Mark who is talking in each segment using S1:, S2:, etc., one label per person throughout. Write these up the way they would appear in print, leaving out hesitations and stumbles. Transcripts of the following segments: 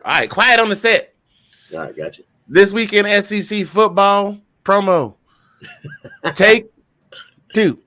S1: All right, quiet on the set.
S2: All right, gotcha.
S1: This weekend, SEC football promo. Take 2.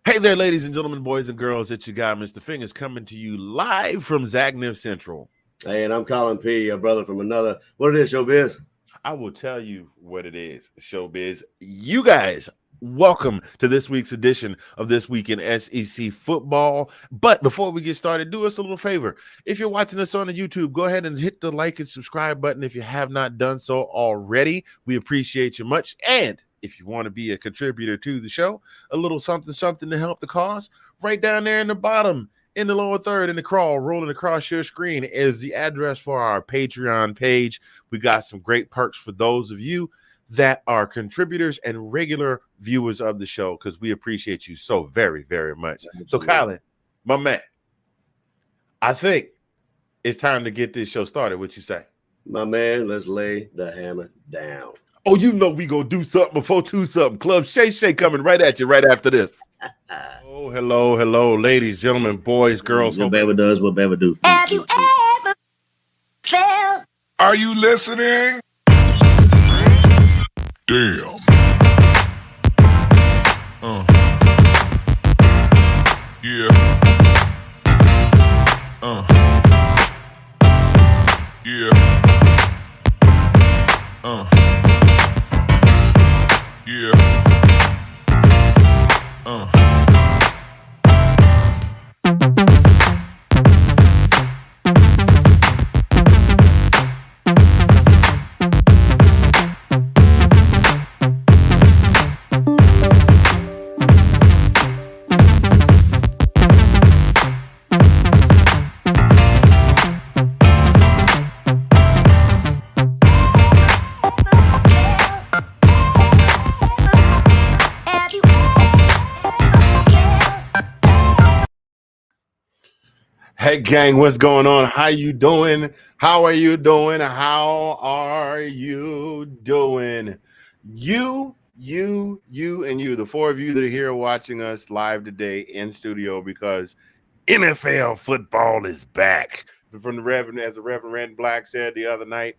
S1: Hey there, ladies and gentlemen, boys and girls. It's your guy, Mr. Fingers, coming to you live from Zagnif Central.
S2: Hey, and I'm Colin P., your brother from another. What it is, Showbiz?
S1: I will tell you what it is, Showbiz. You guys, welcome to this week's edition of This Week in SEC Football. But before we get started, do us a little favor. If you're watching us on the YouTube, go ahead and hit the like and subscribe button if you have not done so already. We appreciate you much. And if you want to be a contributor to the show, a little something to help the cause, right down there in the bottom, in the lower third, in the crawl, rolling across your screen is the address for our Patreon page. We got some great perks for those of you that are contributors and regular viewers of the show, because we appreciate you so very, very much. So, Colin, my man, I think it's time to get this show started. What you say?
S2: My man, let's lay the hammer down.
S1: Oh, you know we gonna do something before 2 something. Club Shay Shay coming right at you right after this. Oh, hello, ladies, gentlemen, boys, girls.
S2: What Bama does, what Bama do.
S3: Have you ever felt?
S4: Are you listening? Damn. Yeah. Yeah. Yeah.
S1: Hey, gang, what's going on? How you doing? How are you doing? How are you doing? You, and you, the 4 of you that are here watching us live today in studio, because NFL football is back. From the Reverend, as the Reverend Rand Black said the other night.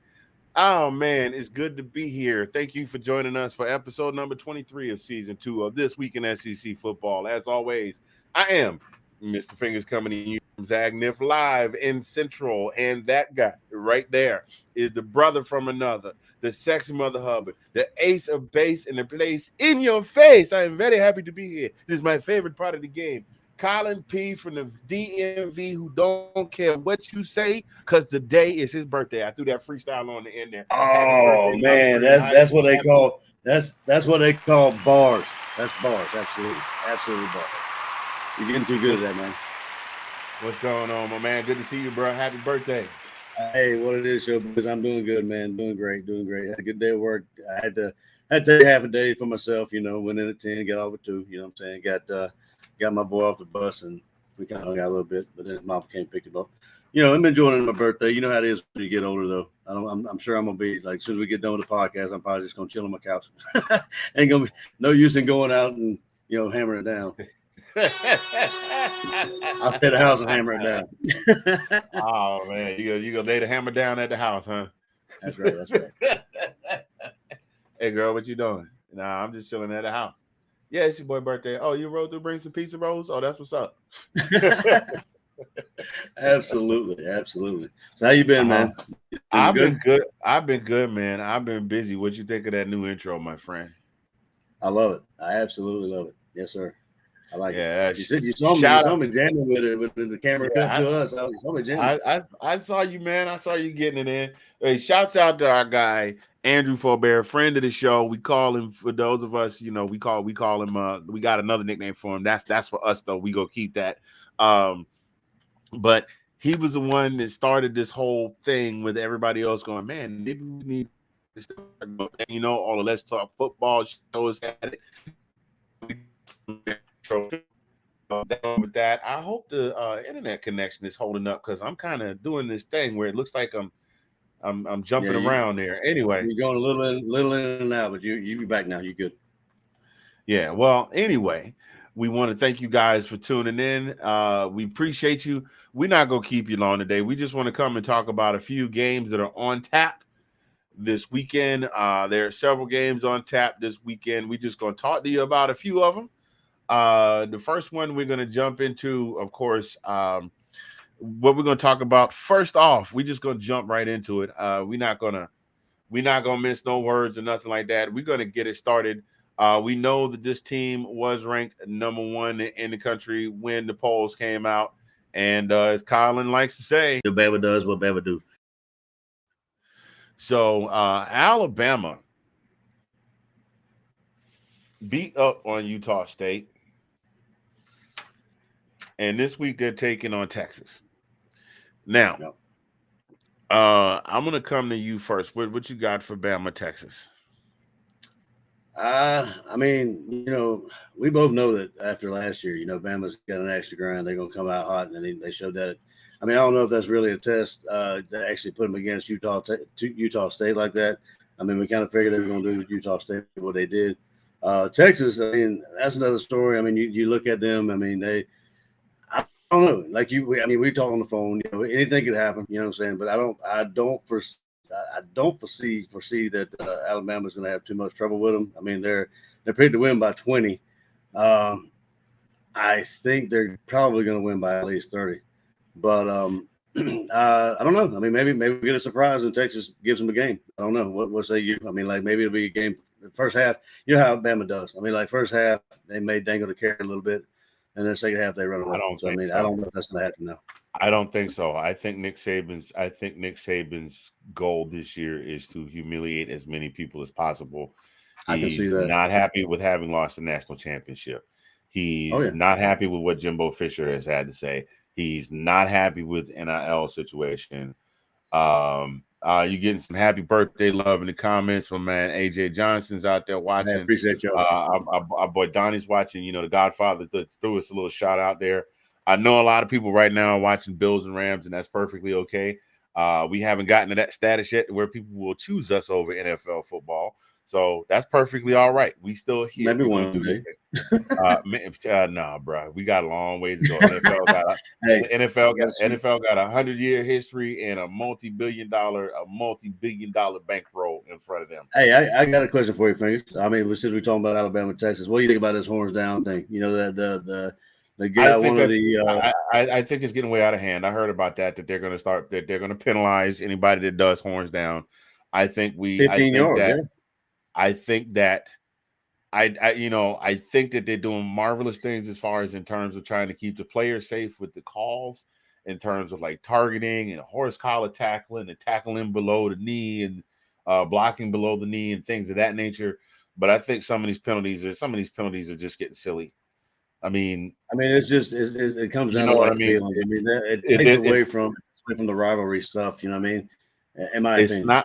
S1: Oh, man, it's good to be here. Thank you for joining us for episode number 23 of season 2 of This Week in SEC Football. As always, I am Mr. Fingers, coming to you from Zagnif live in Central, and that guy right there is the brother from another, the sexy Mother Hubbard, the ace of base in the place in your face. I am very happy to be here. This is my favorite part of the game. Colin P. from the DMV, who don't care what you say, because the day is his birthday. I threw that freestyle on the end there.
S2: Oh man, that's what they call what they call bars. That's bars, absolutely bars. You're getting too good at that, man.
S1: What's going on, my man? Good to see you, bro. Happy birthday.
S2: Hey, what it is, show, because I'm doing good, man. Doing great. Had a good day at work. I had to take half a day for myself, went in at 10, got off at 2, you know what I'm saying? Got my boy off the bus, and we kind of hung out a little bit, but then mom came pick him up. I'm enjoying my birthday. You know how it is when you get older, though. I'm sure I'm going to be, like, as soon as we get done with the podcast, I'm probably just going to chill on my couch. Ain't going to be no use in going out and, hammering it down. I'll stay at the house and hammer it down.
S1: Oh man, you gonna lay the hammer down at the house, huh?
S2: That's right.
S1: Hey girl, what you doing? Nah, I'm just chilling at the house. Yeah, it's your boy's birthday. Oh, you rode through, bring some pizza rolls? Oh, that's what's up.
S2: Absolutely. So how you been, man?
S1: I've been good, man. I've been busy. What you think of that new intro, my friend?
S2: I love it. I absolutely love it. Yes, sir. I like
S1: it.
S2: You saw me jamming with it when the camera cut to us. You saw me jamming.
S1: I saw you, man. I saw you getting it in. Hey, shouts out to our guy Andrew Faubert, friend of the show. We call him, for those of us, we call him. We got another nickname for him. That's for us though. We go keep that. But he was the one that started this whole thing with everybody else going, man, maybe we need to start, all the Let's Talk Football shows had it. With that, I hope the internet connection is holding up, because I'm kind of doing this thing where it looks like I'm jumping around there. Anyway,
S2: you're going a little in and out, but you be back now. You good?
S1: Yeah. Well, anyway, We want to thank you guys for tuning in. We appreciate you. We're not going to keep you long today. We just want to come and talk about a few games that are on tap this weekend. There are several games on tap this weekend. We're just going to talk to you about a few of them. The first one we're going to jump into, of course, what we're going to talk about. First off, we're just going to jump right into it. We're not going to miss no words or nothing like that. We're going to get it started. We know that this team was ranked number 1 in the country when the polls came out. And as Colin likes to say,
S2: The Bama does what Bama do.
S1: So Alabama beat up on Utah State. And this week they're taking on Texas. Now,
S2: Yep.
S1: I'm going to come to you first. What you got for Bama, Texas?
S2: I mean, we both know that after last year, Bama's got an extra grind. They're going to come out hot, and they showed that. I mean, I don't know if that's really a test to actually put them against Utah State like that. I mean, we kind of figured they were going to do with Utah State what they did. Texas, I mean, that's another story. I mean, you look at them. I mean, I don't know. Like we talk on the phone. Anything could happen. You know what I'm saying? But I don't foresee that Alabama's going to have too much trouble with them. I mean, they're picked to win by 20. I think they're probably going to win by at least 30. But I don't know. I mean, maybe we get a surprise and Texas gives them a game. I don't know. What say you? I mean, like maybe it'll be a game. The first half, you know how Alabama does. I mean, like first half they may dangle the carrot a little bit, and then second half they run away. I don't know if that's going to happen now.
S1: I don't think so. I think Nick Saban's goal this year is to humiliate as many people as possible.
S2: I can see that.
S1: Not happy with having lost the national championship. He's not happy with what Jimbo Fisher has had to say. He's not happy with NIL situation. You're getting some happy birthday love in the comments from man AJ Johnson's out there watching.
S2: I appreciate y'all.
S1: Our boy Donnie's watching. The Godfather threw us a little shout out there. I know a lot of people right now are watching Bills and Rams, and that's perfectly okay. We haven't gotten to that status yet where people will choose us over NFL football. So that's perfectly all right. We still here.
S2: Maybe one day.
S1: Nah, bro. We got a long ways to go. NFL got a 100-year history and a multi-billion dollar bankroll in front of them.
S2: Hey, I got a question for you, Fingers. I mean, since we're talking about Alabama, Texas, what do you think about this horns down thing? The guy,
S1: I think it's getting way out of hand. I heard about that they're going to penalize anybody that does horns down. I think they're doing marvelous things as far as in terms of trying to keep the players safe with the calls, in terms of like targeting and horse collar tackling and tackling below the knee and blocking below the knee and things of that nature. But I think some of these penalties are just getting silly. I mean,
S2: it comes down to what feelings. I mean, it takes away from the rivalry stuff. You know what I mean? In my opinion.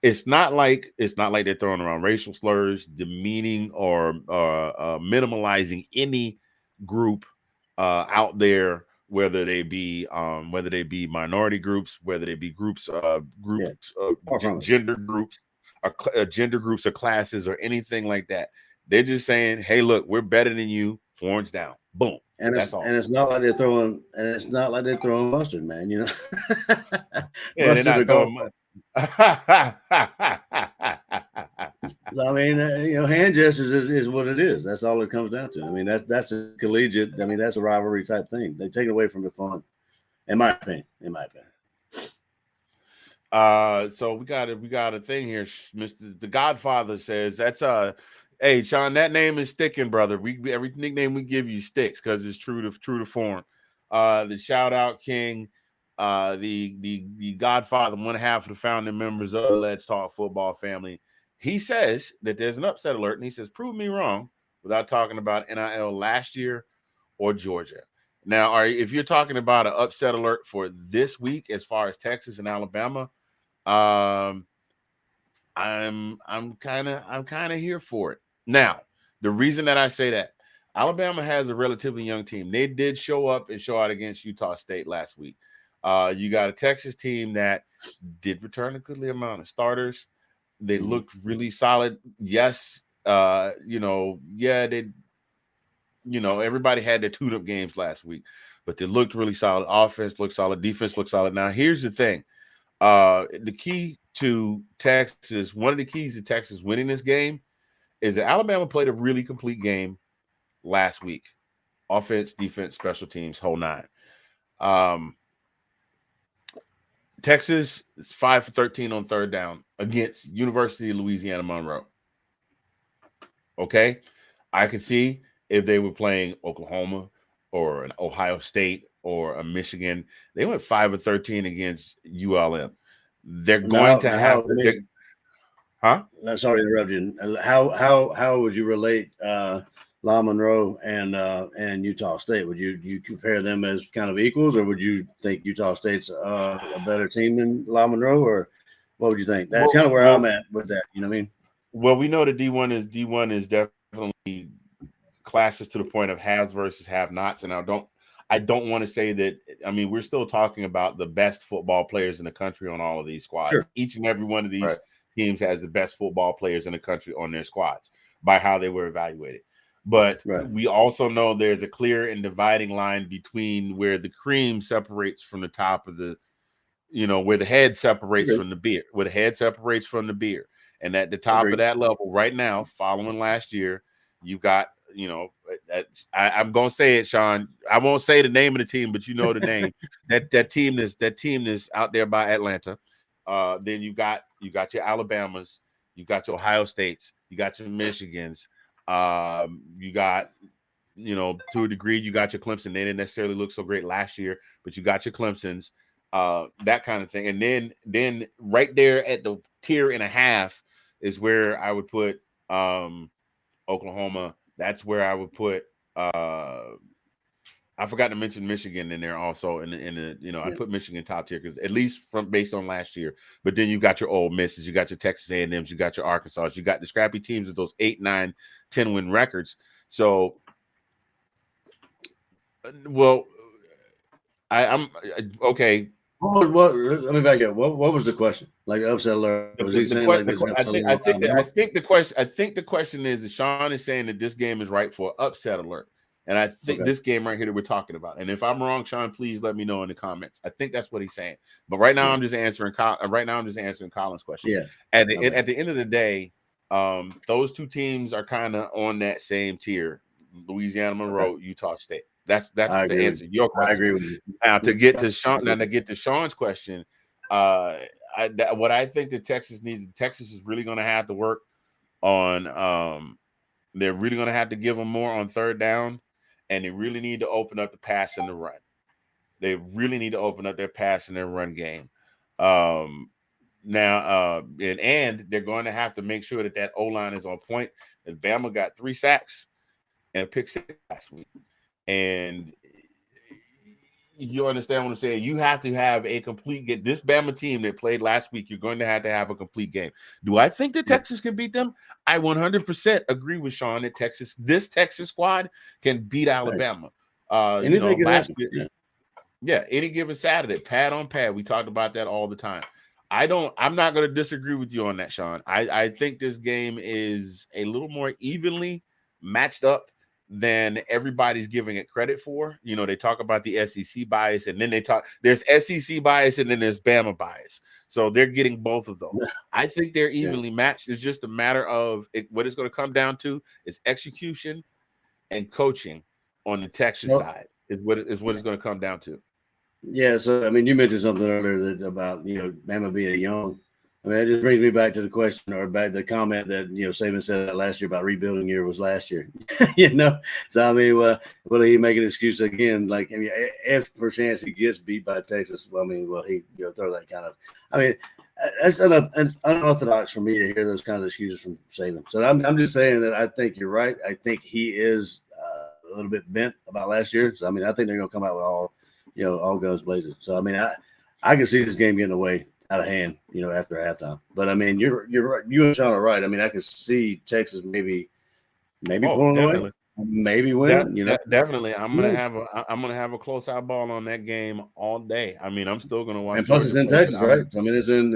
S1: It's not like they're throwing around racial slurs, demeaning or minimalizing any group out there, whether they be minority groups, whether they be gender groups or classes or anything like that. They're just saying, "Hey, look, we're better than you." Horns down, boom.
S2: And it's not like they're throwing mustard, man.
S1: Yeah, they're not throwing.
S2: I mean, hand gestures is what it is. That's all it comes down to. I mean, that's a collegiate. I mean, that's a rivalry type thing. They take it away from the fun, in my opinion.
S1: So we got a thing here. Mr. The Godfather says that's hey, Sean, that name is sticking, brother. Every nickname we give you sticks because it's true to form. The shout out king, the Godfather, one half of the founding members of the Let's Talk Football family. He says that there's an upset alert, and he says, "Prove me wrong," without talking about NIL last year or Georgia. Now, if you're talking about an upset alert for this week, as far as Texas and Alabama, I'm kind of here for it. Now, the reason that I say that, Alabama has a relatively young team. They did show up and show out against Utah State last week. You got a Texas team that did return a goodly amount of starters. They looked really solid. Yes, everybody had their tune-up games last week, but they looked really solid. Offense looked solid. Defense looked solid. Now, here's the thing. The key to Texas, one of the keys to Texas winning this game is that Alabama played a really complete game last week. Offense, defense, special teams, whole nine. Texas is 5 for 13 on third down against University of Louisiana Monroe. Okay? I could see if they were playing Oklahoma or an Ohio State or a Michigan, they went 5 of 13 against ULM. They're going to have huh?
S2: Sorry to interrupt you. How would you relate La Monroe and Utah State? Would you compare them as kind of equals, or would you think Utah State's a better team than La Monroe, or what would you think? That's kind of where I'm at with that. You know what I mean?
S1: Well, we know that D1 is definitely classes to the point of haves versus have-nots, and I don't want to say that. I mean, we're still talking about the best football players in the country on all of these squads.
S2: Sure.
S1: Each and every one of these teams has the best football players in the country on their squads by how they were evaluated. But we also know there's a clear and dividing line between where the cream separates from the top of the, where the head separates from the beer, where the head separates from the beer. And at the top of that level right now, following last year, you've got, I'm going to say it, Sean. I won't say the name of the team, but you know the name. that team is out there by Atlanta. Then you got your Alabamas, you got your Ohio States, you got your Michigans. You got, to a degree, you got your Clemson. They didn't necessarily look so great last year, but you got your Clemsons, that kind of thing. And then right there at the tier and a half is where I would put Oklahoma. That's where I would put I forgot to mention Michigan in there also. I put Michigan top tier because at least based on last year. But then you got your Ole Misses, you got your Texas A&Ms, you got your Arkansas, you got the scrappy teams of those 8, 9, 10 win records. So, well, I'm okay.
S2: What? Let me back up. What was the question? Like upset alert? Was he saying like this?
S1: I think the question is that Sean is saying that this game is right for upset alert. And I think this game right here that we're talking about. And if I'm wrong, Sean, please let me know in the comments. I think that's what he's saying. But right now, I'm just answering. Colin's question.
S2: Yeah.
S1: At the end of the day, those two teams are kind of on that same tier: Louisiana Monroe, Utah State. That's to answer your question.
S2: I agree with you.
S1: Now to get to Sean's question, what I think that Texas is really going to have to work on. They're really going to have to give them more on third down. And they really need to open up the pass and the run. They really need to open up their pass and their run game. And they're going to have to make sure that O-line is on point. And Bama got 3 sacks and a pick 6 last week. And you understand what I'm saying? You have to have a complete game. This Bama team that played last week, you're going to have a complete game. Do I think that Texas can beat them? I 100% agree with Sean that this Texas squad can beat Alabama. Last year, any given Saturday, pad on pad. We talked about that all the time. I'm not going to disagree with you on that, Sean. I think this game is a little more evenly matched up than everybody's giving it credit for. They talk about the SEC bias, and then there's SEC bias, and then there's Bama bias. So they're getting both of those. I think they're evenly matched. It's just a matter of what it's going to come down to is execution and coaching on the Texas side is what it's going to come down to.
S2: Yeah. So, I mean, you mentioned something earlier about, Bama being young. I mean, it just brings me back to the question or back to the comment that, Saban said that last year about rebuilding year was last year, So, I mean, will he make an excuse again? Like, I mean, if per chance he gets beat by Texas, he throw that kind of, I mean, that's unorthodox for me to hear those kinds of excuses from Saban. So I'm just saying that I think you're right. I think he is a little bit bent about last year. So, I mean, I think they're going to come out with all guns blazing. So, I mean, I can see this game getting away out of hand, after halftime. But I mean, you're right. You and Sean are right. I mean, I could see Texas maybe pulling away, maybe winning.
S1: Definitely. I'm gonna have a close eyeball on that game all day. I mean, I'm still gonna watch.
S2: And plus, it's in Texas, right? I mean, it's in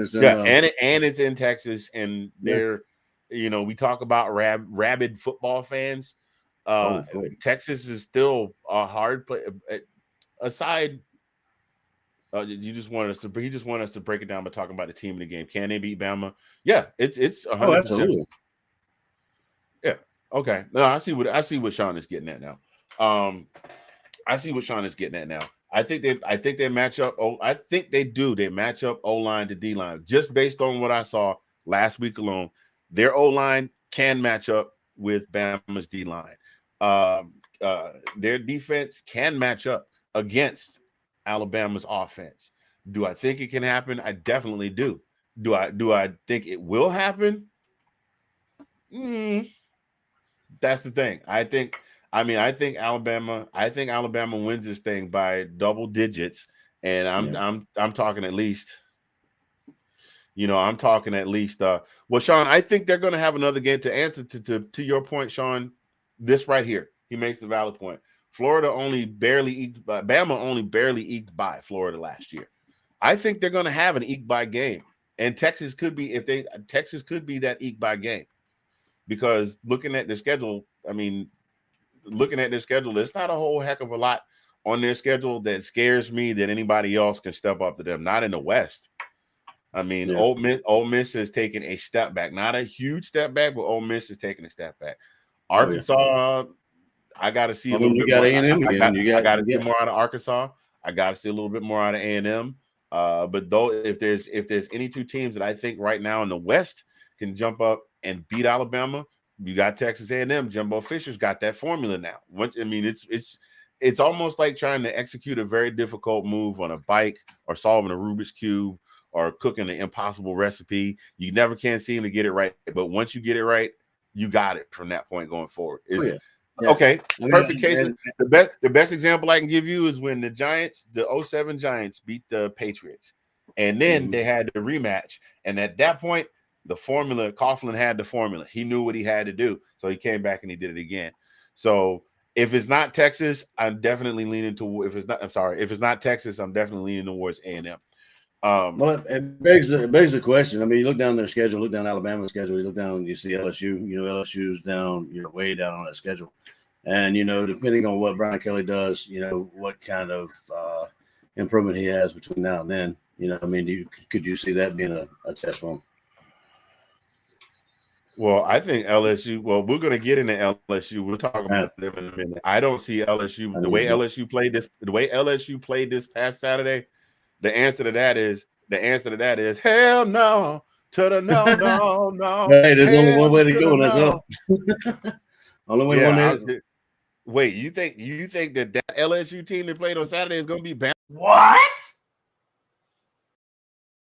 S1: and it's in Texas, and they're, we talk about rabid football fans. Texas is still a hard play. Aside, he just wanted us to break it down by talking about the team in the game. Can they beat Bama? Yeah, it's 100%.
S2: Absolutely.
S1: Yeah. Okay. No, I see what Sean is getting at now. I see what Sean is getting at now. I think they match up. Oh, I think they do. They match up O-line to D-line just based on what I saw last week alone. Their O-line can match up with Bama's D-line. Their defense can match up against Alabama's offense. Do I think it can happen? I definitely do. Do I think it will happen? That's the thing. I think Alabama wins this thing by double digits, and I'm talking at least. I'm talking at least. Well, Sean, I think they're going to have another game to answer to your point, Sean. This right here, he makes a valid point. Bama only barely eked by Florida last year. I think they're going to have an eke by game, and Texas could be that eke by game, because looking at their schedule, there's not a whole heck of a lot on their schedule that scares me that anybody else can step up to them. Not in the West. Ole Miss has taken a step back, not a huge step back, but Ole Miss is taking a step back. Arkansas, I got to see a little bit more. I got to see more out of Arkansas. I got to see a little bit more out of A&M. But though, if there's any two teams that I think right now in the West can jump up and beat Alabama, you got Texas A&M. Jimbo Fisher's got that formula now. It's almost like trying to execute a very difficult move on a bike, or solving a Rubik's Cube, or cooking an impossible recipe. You never can seem to get it right, but once you get it right, you got it from that point going forward. Okay, perfect case. The best example I can give you is when the 07 Giants beat the Patriots, and then they had the rematch. And at that point, Coughlin had the formula. He knew what he had to do, so he came back and he did it again. So if it's not Texas, I'm definitely leaning toward. If it's not Texas, I'm definitely leaning towards A&M.
S2: Well, it begs the question. I mean, you look down their schedule, look down Alabama's schedule, you look down, you see LSU. LSU's down, way down on that schedule. And, depending on what Brian Kelly does, what kind of improvement he has between now and then, could you see that being a test for him?
S1: Well, I think LSU. Well, we're going to get into LSU. We'll talk about them in a minute. I don't see LSU the way LSU played this. The way LSU played this past Saturday. The answer to that is hell no to the no.
S2: Hey, there's only one way to go, and that's up. Only way one there.
S1: Wait, you think that LSU team that played on Saturday is going to be Bama?
S3: What?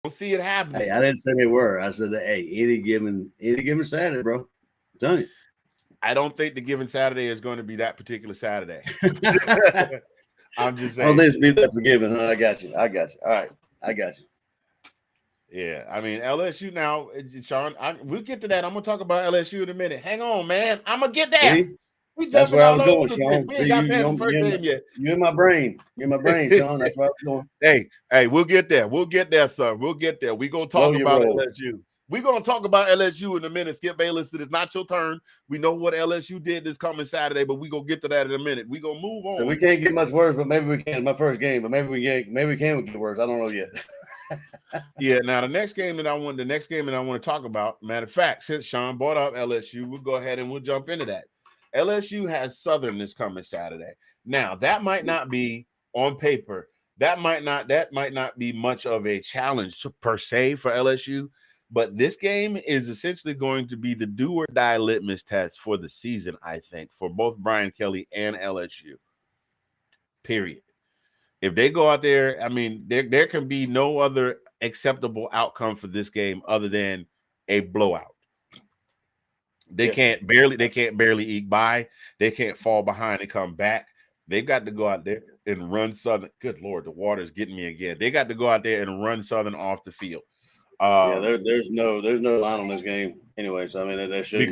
S1: Don't see it happening.
S2: Hey, I didn't say they were. I said that. Hey, any given Saturday, bro. I'm telling you.
S1: I don't think the given Saturday is going to be that particular Saturday. I'm just saying.
S2: I'll at least be that forgiving. Huh? I got you. All right. I got you.
S1: Yeah. I mean, LSU now, Sean, we'll get to that. I'm going to talk about LSU in a minute. Hang on, man. I'm going to get there.
S2: That's where I was going, Sean. You're in my brain. You're in my brain, Sean. That's where I was
S1: going. Hey, we'll get there. We'll get there, sir. We'll get there. We're going to talk about LSU. We're going to talk about LSU in a minute. Skip Bayless, it is not your turn. We know what LSU did this coming Saturday, but we're going to get to that in a minute. We're going to move on.
S2: So we can't get much worse, but maybe we can. It's my first game, but maybe we can get worse. I don't know yet.
S1: Yeah, now the next game that I want to talk about, matter of fact, since Sean brought up LSU, we'll go ahead and we'll jump into that. LSU has Southern this coming Saturday. Now, that might not be on paper. That might not be much of a challenge per se for LSU. But this game is essentially going to be the do or die litmus test for the season, I think, for both Brian Kelly and LSU. Period. If they go out there, I mean, there can be no other acceptable outcome for this game other than a blowout. They can't barely eke by. They can't fall behind and come back. They've got to go out there and run Southern. Good Lord, the water's getting me again. They got to go out there and run Southern off the field.
S2: There's no line on this game anyway. So I mean, that should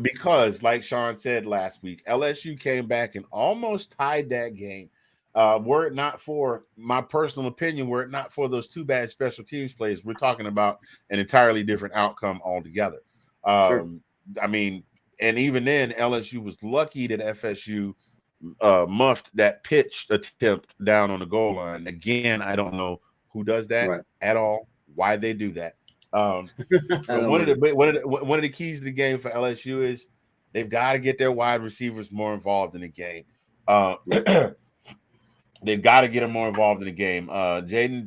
S1: because like Sean said last week, LSU came back and almost tied that game. Were it not for my personal opinion, were it not for those two bad special teams plays, we're talking about an entirely different outcome altogether.
S2: Sure.
S1: I mean, And even then, LSU was lucky that FSU muffed that pitch attempt down on the goal line. Again, I don't know who does that at all, why they do that. But one of the keys to the game for LSU is they've got to get their wide receivers more involved in the game. They've got to get them more involved in the game. Jaden,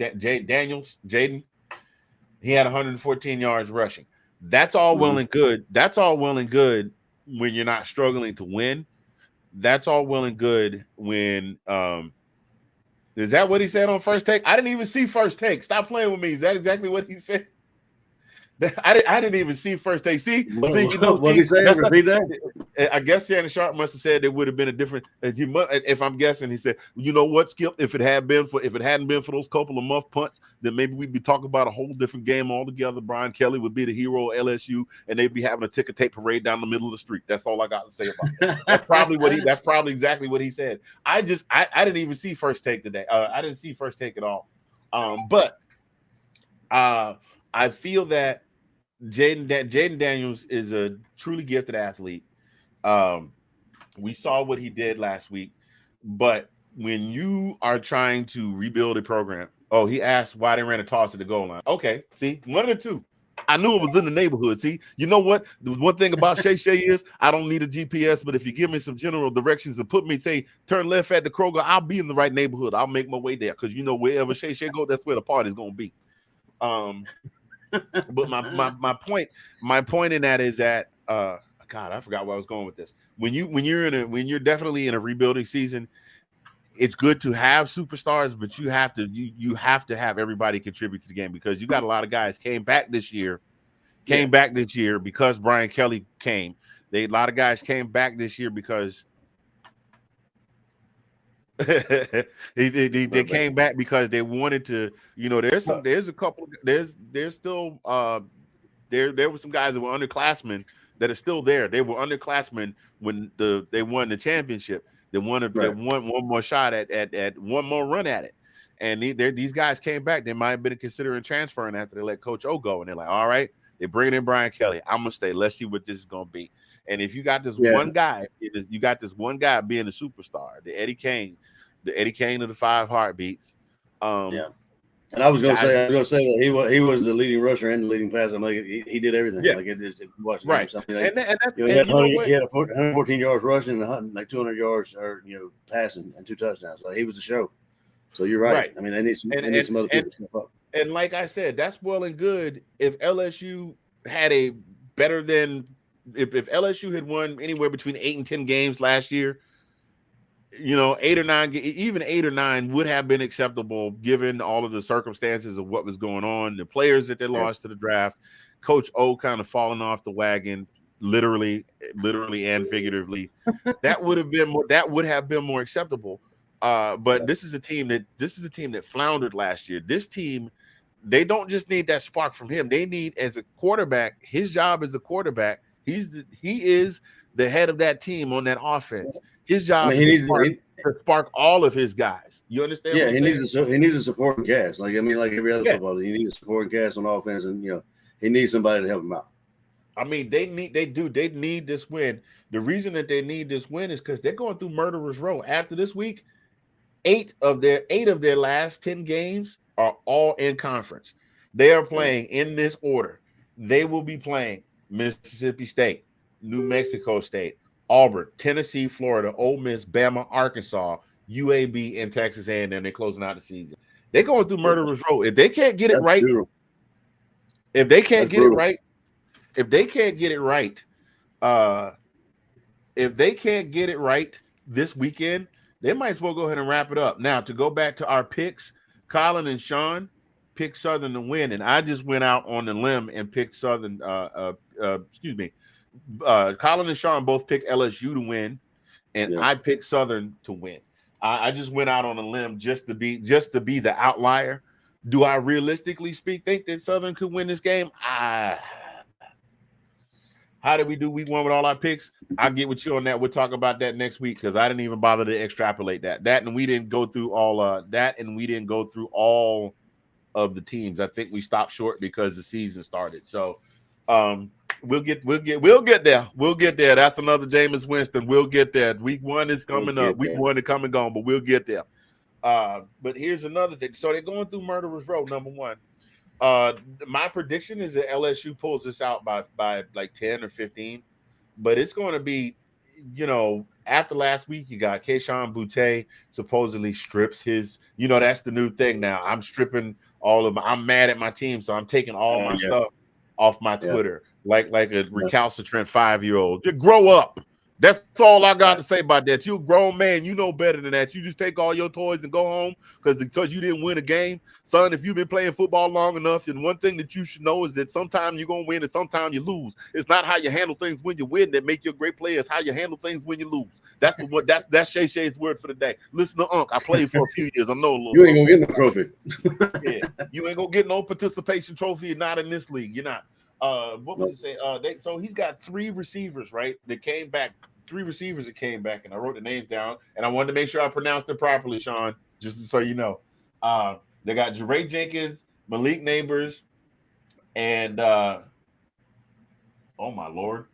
S1: he had 114 yards rushing. That's all well and good. That's all well and good when you're not struggling to win. That's all well and good when is that what he said on First Take? I didn't even see First Take. Stop playing with me. Is that exactly what he said? I didn't even see First Take.
S2: What did he say? Repeat that.
S1: I guess Shannon Sharp must have said there would have been a different. If I'm guessing, he said, "You know what, Skip? If it hadn't been for those couple of muff punts, then maybe we'd be talking about a whole different game altogether. Brian Kelly would be the hero of LSU, and they'd be having a ticker tape parade down the middle of the street. That's all I got to say about that. That's probably exactly what he said. I didn't even see First Take today. I didn't see First Take at all. But I feel that Jaden Daniels is a truly gifted athlete. We saw what he did last week, but when you are trying to rebuild a program, he asked why they ran a toss at the goal line. Okay, see, one of the two. I knew it was in the neighborhood. See, you know what? The one thing about Shay is I don't need a GPS, but if you give me some general directions and put me, say, turn left at the Kroger, I'll be in the right neighborhood. I'll make my way there because you know wherever Shay go, that's where the party's gonna be. But my point in that is that God, I forgot where I was going with this. When you're definitely in a rebuilding season, it's good to have superstars, but you have to have everybody contribute to the game because you got a lot of guys came back this year because Brian Kelly came. A lot of guys came back this year because they came back because they wanted to, there were some guys that were underclassmen that are still there. They were underclassmen when they won the championship. They wanted one more shot at one more run at it. And these guys came back. They might have been considering transferring after they let Coach O go. And they're like, all right, they're bringing in Brian Kelly. I'm going to stay. Let's see what this is going to be. And if you got this one guy, you got this one guy being a superstar, the Eddie Kane of the Five Heartbeats.
S2: And I was going to say that he was the leading rusher and the leading passer. Like he did everything.
S1: Yeah.
S2: Like it was
S1: right.
S2: Like,
S1: He
S2: had 114 yards rushing and like 200 yards or passing and 2 touchdowns. Like he was the show. So you're right. I mean, they need some other people to step up.
S1: And like I said, that's well and good if LSU had a better than if LSU had won anywhere between 8 and 10 games last year. 8 or 9, even 8 or 9 would have been acceptable given all of the circumstances of what was going on, the players that they lost to the draft, Coach O kind of falling off the wagon, literally and figuratively. That would have been more acceptable. But this is a team that floundered last year. This team, they don't just need that spark from him. They need, as a quarterback, his job as a quarterback. He is the head of that team on that offense. His job is to spark all of his guys. You understand?
S2: Yeah, he needs a supporting cast. Like every other football, he needs a supporting cast on offense, and he needs somebody to help him out.
S1: I mean, they need this win. The reason that they need this win is because they're going through murderer's row. After this week, 8 of their last 10 games are all in conference. They are playing in this order. They will be playing Mississippi State, New Mexico State, Auburn, Tennessee, Florida, Ole Miss, Bama, Arkansas, UAB, and Texas A&M. They're closing out the season. They're going through murderer's row. If they can't get it right, if they can't get it right this weekend, they might as well go ahead and wrap it up. Now, to go back to our picks, Colin and Sean picked Southern to win, and I just went out on the limb and picked Southern. Colin and Sean both picked LSU to win, and I picked Southern to win. I just went out on a limb just to be the outlier. Do I realistically think that Southern could win this game? How did we do week 1 with all our picks? I'll get with you on that. We'll talk about that next week because I didn't even bother to extrapolate that. And we didn't go through all of the teams. I think we stopped short because the season started. So We'll get there. We'll get there. That's another Jameis Winston. We'll get there. Week 1 is coming up. Week 1 is coming and gone, but we'll get there. But here's another thing. So they're going through Murderers Row, number 1. My prediction is that LSU pulls this out by like 10 or 15, but it's going to be, after last week, you got Kayshon Boutte supposedly strips his, that's the new thing now. I'm stripping I'm mad at my team, so I'm taking all my stuff off my Twitter, like a recalcitrant 5-year-old. Just grow up. That's all I got to say about that. You're a grown man. You know better than that. You just take all your toys and go home because you didn't win a game. Son, if you've been playing football long enough, and one thing that you should know is that sometimes you're going to win and sometimes you lose. It's not how you handle things when you win that make you a great player. It's how you handle things when you lose. That's Shay Shay's word for the day. Listen to Unc. I played for a few years. I know a little.
S2: You ain't going to get no trophy.
S1: Yeah, you ain't going to get no participation trophy. Not in this league. You're not. What was it say? So he's got 3 receivers, right? That came back. 3 receivers that came back, and I wrote the names down, and I wanted to make sure I pronounced it properly, Sean, just so you know. They got Jeray Jenkins, Malik Neighbors, and oh my Lord,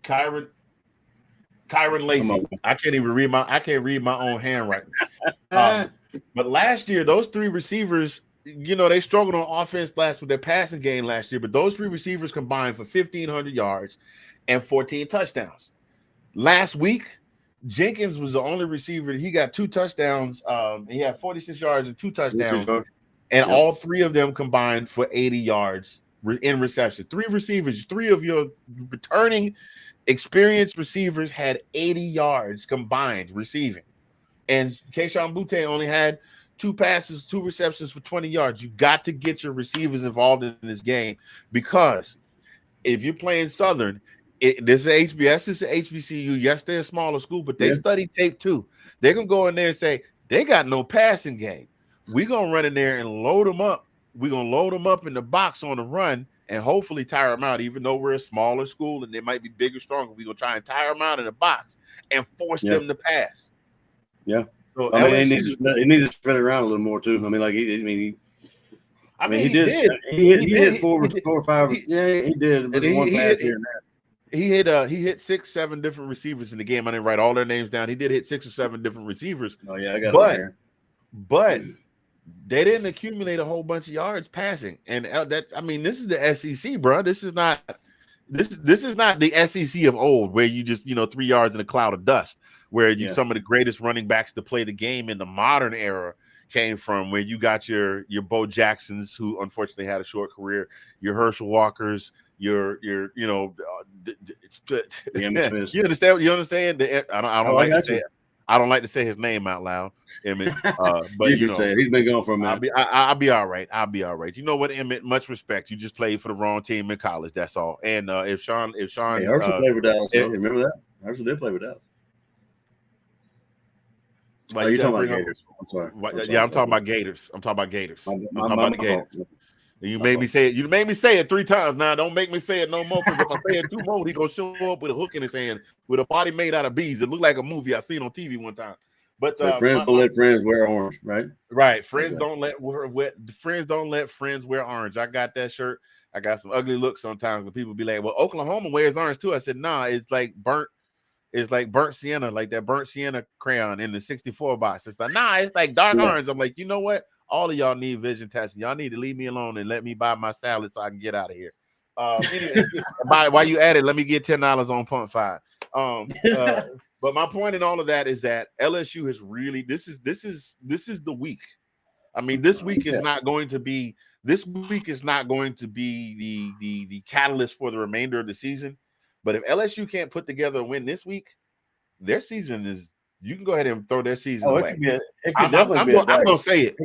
S1: Kyron Lacey. I can't read my own handwriting. But last year, those 3 receivers, they struggled on offense with their passing game last year, but those 3 receivers combined for 1,500 yards and 14 touchdowns. Last week, Jenkins was the only receiver. He got 2 touchdowns. He had 46 yards and 2 touchdowns, and all 3 of them combined for 80 yards in reception. 3 receivers, 3 of your returning experienced receivers had 80 yards combined receiving, and Kayshon Boutte only had 2 passes, 2 receptions for 20 yards. You got to get your receivers involved in this game, because if you're playing Southern, this is HBS, this is HBCU. Yes, they're a smaller school, but they study tape too. They're going to go in there and say, they got no passing game. We're going to run in there and load them up. We're going to load them up in the box on the run and hopefully tire them out, even though we're a smaller school and they might be bigger, stronger. We're going to try and tire them out in the box and force them to pass.
S2: Yeah.
S1: So
S2: he needs to spread it around a little more too. I mean, like, he did. He hit 4 or 5. Yeah, he did. But one pass here and there.
S1: He hit 6, 7 different receivers in the game. I didn't write all their names down. He did hit 6 or 7 different receivers.
S2: Oh yeah, I got it here.
S1: But they didn't accumulate a whole bunch of yards passing. And this is the SEC, bro. This is not the SEC of old, where you just 3 yards in a cloud of dust, where some of the greatest running backs to play the game in the modern era came from, where you got your Bo Jacksons, who unfortunately had a short career, your Herschel Walkers, you understand? You understand? I don't like to say his name out loud, Emmett. But
S2: say it. He's been going for a minute.
S1: I'll be all right. I'll be all right. You know what, Emmett? Much respect. You just played for the wrong team in college. That's all. And if Sean,
S2: Herschel played with Dallas. Remember that? Herschel did play with Dallas. You're talking about Gators. I'm sorry.
S1: I'm talking about Gators. I'm talking about Gators. I'm talking about the Gators. You made me say it. You made me say it 3 times. Now don't make me say it no more. Because if I say it 2 more, he gonna show up with a hook in his hand with a body made out of bees. It looked like a movie I seen on TV one time. But
S2: friends don't let friends wear orange, right?
S1: Right. Friends don't let friends wear orange. I got that shirt. I got some ugly looks sometimes when people be like, "Well, Oklahoma wears orange too." I said, "Nah, it's like burnt sienna, like that burnt sienna crayon in the 64 box." It's like, "Nah, it's like dark orange." I'm like, you know what? All of y'all need vision testing. Y'all need to leave me alone and let me buy my salad so I can get out of here. Anyway, while you at it, let me get $10 on Punt 5. But my point in all of that is that LSU has really this is the week. I mean, this week is not going to be the catalyst for the remainder of the season. But if LSU can't put together a win this week, their season is. You can go ahead and throw their season away. I'm gonna say it.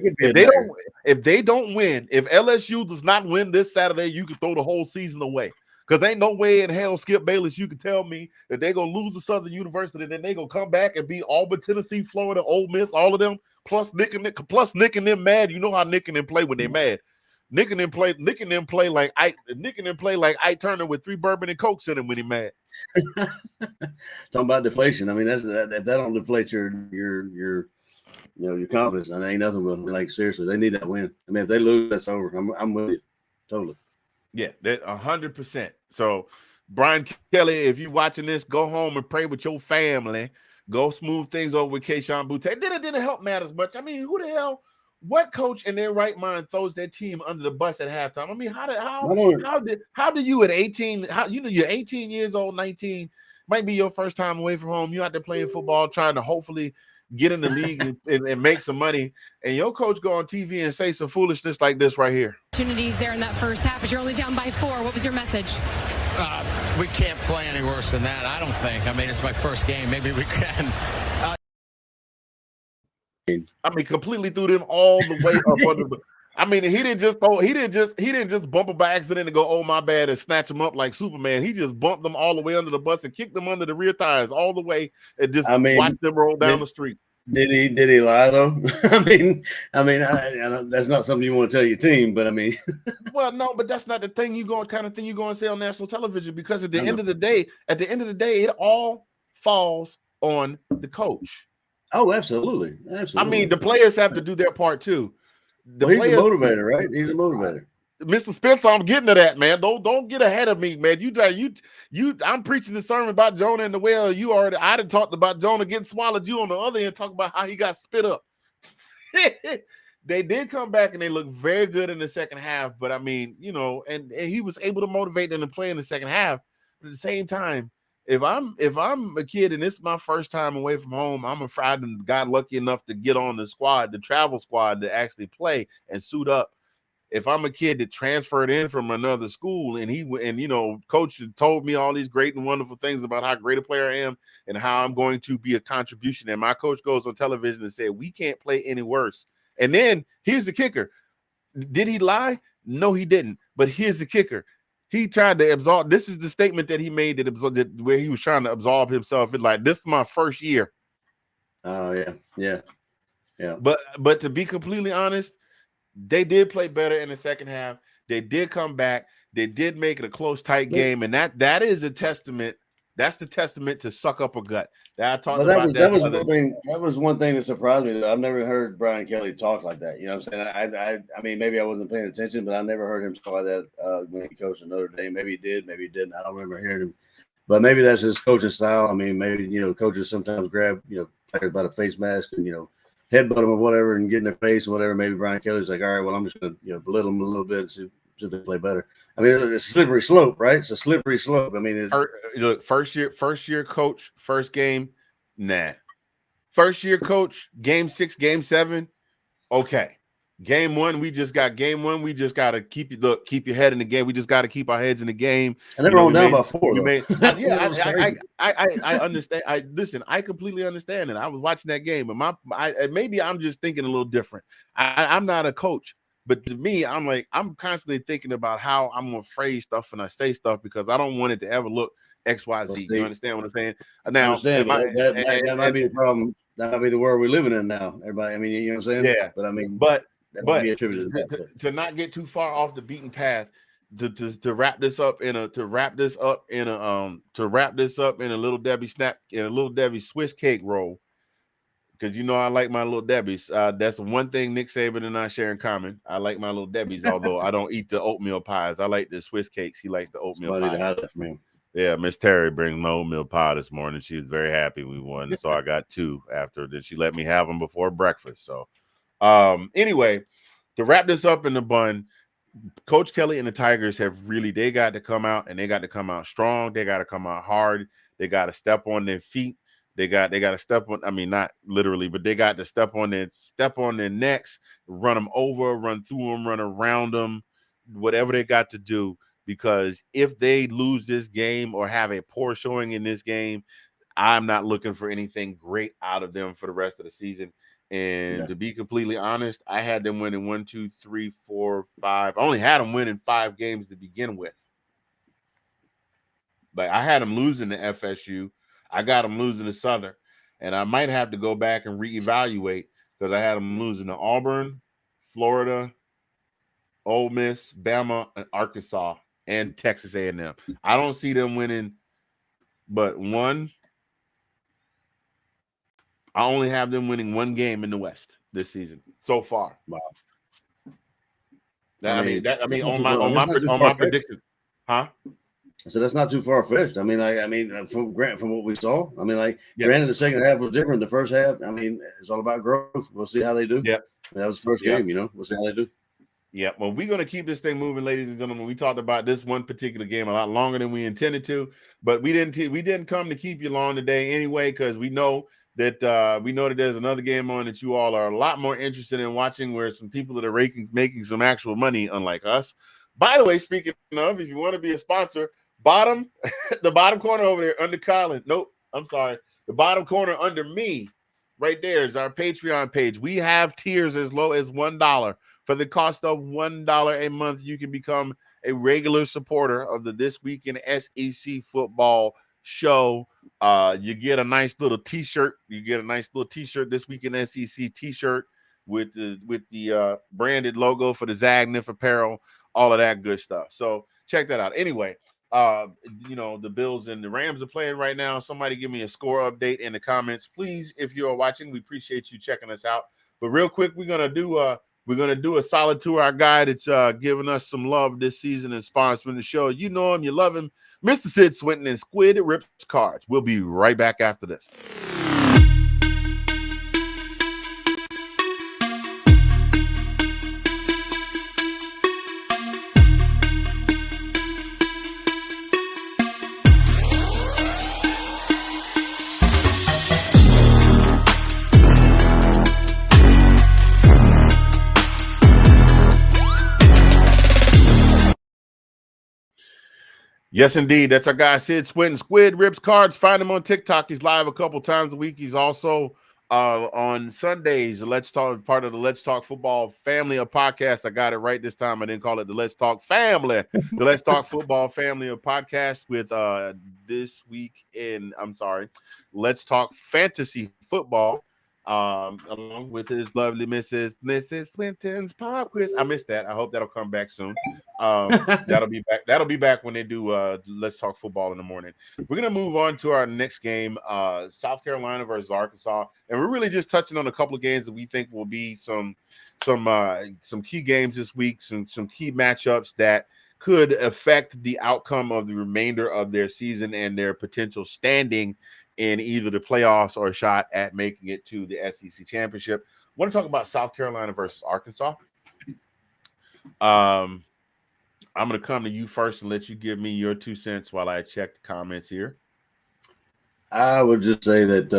S1: If they don't win, if LSU does not win this Saturday, you can throw the whole season away. Because ain't no way in hell, Skip Bayless, you can tell me that they're gonna lose to Southern University, and then they're gonna come back and beat Auburn, Tennessee, Florida, Ole Miss, all of them, plus Nick and them mad. You know how Nick and them play when they're mad. Nick and them play like Ike Turner with 3 bourbon and cokes in him when he mad.
S2: Talking about deflation. I mean, if that don't deflate your confidence, and ain't nothing will. Like, seriously, they need that win. I mean, if they lose, that's over. I'm with you totally.
S1: Yeah, that 100%. So, Brian Kelly, if you're watching this, go home and pray with your family. Go smooth things over with Keyshawn Boutte. Then it didn't help matters much. I mean, who the hell? What coach in their right mind throws their team under the bus at halftime? I mean, how do you at 18? How you're 18 years old, 19, might be your first time away from home. You're out there playing football, trying to hopefully get in the league and make some money, and your coach go on TV and say some foolishness like this right here.
S5: Opportunities there in that first half, but you're only down by 4. What was your message?
S6: We can't play any worse than that, I don't think. I mean, it's my first game. Maybe we can.
S1: I mean, completely threw them all the way up under the. I mean, he didn't just bump them by accident and go, "Oh, my bad," and snatch them up like Superman. He just bumped them all the way under the bus and kicked them under the rear tires all the way and just watched them roll down the street.
S2: Did he lie though? I that's not something you want to tell your team, but I mean,
S1: well, no, but that's not the thing you go and say on national television, because at the end of the day, it all falls on the coach.
S2: Oh, absolutely.
S1: I mean, the players have to do their part too.
S2: He's a motivator, right? He's a motivator.
S1: Mr. Spencer, I'm getting to that, man. Don't get ahead of me, man. I'm preaching the sermon about Jonah and the whale. I done talked about Jonah getting swallowed. You on the other end talk about how he got spit up. They did come back and they looked very good in the second half, but I mean, and he was able to motivate them to play in the second half. But at the same time, if I'm a kid and it's my first time away from home, I'm afraid and got lucky enough to get on the travel squad to actually play and suit up. If I'm a kid that transferred in from another school and coach told me all these great and wonderful things about how great a player I am and how I'm going to be a contribution, and my coach goes on television and said, "We can't play any worse." And then here's the kicker. Did he lie? No, he didn't. But here's the kicker. He tried to absolve. This is the statement that he made where he was trying to absolve himself. It's like, this is my first year.
S2: Oh, yeah.
S1: But to be completely honest, they did play better in the second half. They did come back. They did make it a close, tight game, and that is a testament. That's the testament to suck up a gut. That
S2: was one thing that surprised me. I've never heard Brian Kelly talk like that. You know what I'm saying? I mean, maybe I wasn't paying attention, but I never heard him talk like that when he coached Notre Dame. Maybe he did, maybe he didn't. I don't remember hearing him. But maybe that's his coaching style. I mean, maybe coaches sometimes grab players by the face mask and headbutt them or whatever and get in their face or whatever. Maybe Brian Kelly's like, all right, well, I'm just going to belittle them a little bit and see if they play better. I mean, it's a slippery slope, right? It's a slippery slope. I mean,
S1: look, first year coach, first game, nah. First year coach, game 6, game 7, okay. Game 1, we just got to keep your head in the game. We just got to keep our heads in the game.
S2: And they're rolling down by 4.
S1: I understand. I completely understand it. I was watching that game, but maybe I'm just thinking a little different. I'm not a coach, but to me, I'm constantly thinking about how I'm gonna phrase stuff and I say stuff because I don't want it to ever look XYZ. You understand what I'm saying? Now,
S2: that might be the problem. That might be the world we're living in now. Everybody, I mean, you know what I'm saying?
S1: Yeah.
S2: But I mean,
S1: but
S2: to
S1: not get too far off the beaten path, to wrap this up in a little Debbie Swiss cake roll, because I like my little Debbie's. That's one thing Nick Saban and I share in common. I like my little Debbie's, although I don't eat the oatmeal pies. I like the Swiss cakes. He likes the oatmeal pies. Yeah, Miss Terry brings my oatmeal pie this morning. She was very happy we won, so I got 2 after. Then she let me have them before breakfast. So, anyway, to wrap this up in the bun, Coach Kelly and the Tigers they got to come out, and they got to come out strong. They got to come out hard. They got to step on their feet. They got to step on. I mean, not literally, but they got to step on their necks, run them over, run through them, run around them, whatever they got to do. Because if they lose this game or have a poor showing in this game, I'm not looking for anything great out of them for the rest of the season. And to be completely honest, I had them winning 1, 2, 3, 4, 5. I only had them winning 5 games to begin with. But I had them losing to FSU. I got them losing to Southern. And I might have to go back and reevaluate because I had them losing to Auburn, Florida, Ole Miss, Bama, and Arkansas, and Texas A&M. I don't see them winning but one. I only have them winning 1 game in the West this season so far.
S2: Wow.
S1: I mean,
S2: that's not
S1: on
S2: too
S1: my
S2: far-
S1: on
S2: that's
S1: my
S2: not too
S1: on my
S2: far-fetched.
S1: prediction, huh?
S2: So that's not too far fetched. I mean, from what we saw, I mean, like,
S1: Yeah.
S2: granted, the second half was different. The first half, I mean, it's all about growth. We'll see how they do.
S1: Yep.
S2: That was the first
S1: Yep.
S2: game, you know. We'll see how they do.
S1: Yeah, well, we're going to keep this thing moving, ladies and gentlemen. We talked about this one particular game a lot longer than we intended to, but we didn't come to keep you long today anyway, because we know that there's another game on that you all are a lot more interested in watching, where some people that are making some actual money, unlike us. By the way, speaking of, if you want to be a sponsor, the bottom corner over there under Colin. Nope, I'm sorry. The bottom corner under me, right there, is our Patreon page. We have tiers as low as $1. For the cost of $1 a month, you can become a regular supporter of the This Week in SEC Football show. You get a nice little T-shirt. This Week in SEC T-shirt with the branded logo for the Zagnif apparel, all of that good stuff. So check that out. Anyway, the Bills and the Rams are playing right now. Somebody give me a score update in the comments, please. If you're watching, we appreciate you checking us out. But real quick, we're gonna do a solid tour. Our guy that's giving us some love this season and sponsoring the show. You know him, you love him, Mr. Sid Swinton and Squid Rips Cards. We'll be right back after this. Yes, indeed. That's our guy, Sid Swinton, Squid Rips Cards. Find him on TikTok. He's live a couple times a week. He's also on Sundays, part of the Let's Talk Football family of podcasts. I got it right this time. I didn't call it the Let's Talk family. The Let's Talk Football family of podcasts with Let's Talk Fantasy Football. Along with his lovely Mrs. Swinton's pop quiz. I missed that. I hope that'll come back soon. That'll be back when they do Let's Talk Football in the morning. We're gonna move on to our next game, South Carolina versus Arkansas, and we're really just touching on a couple of games that we think will be some key games this week, some key matchups that could affect the outcome of the remainder of their season and their potential standing in either the playoffs or a shot at making it to the SEC championship. I want to talk about South Carolina versus Arkansas. I'm going to come to you first and let you give me your 2 cents while I check the comments here.
S2: I would just say that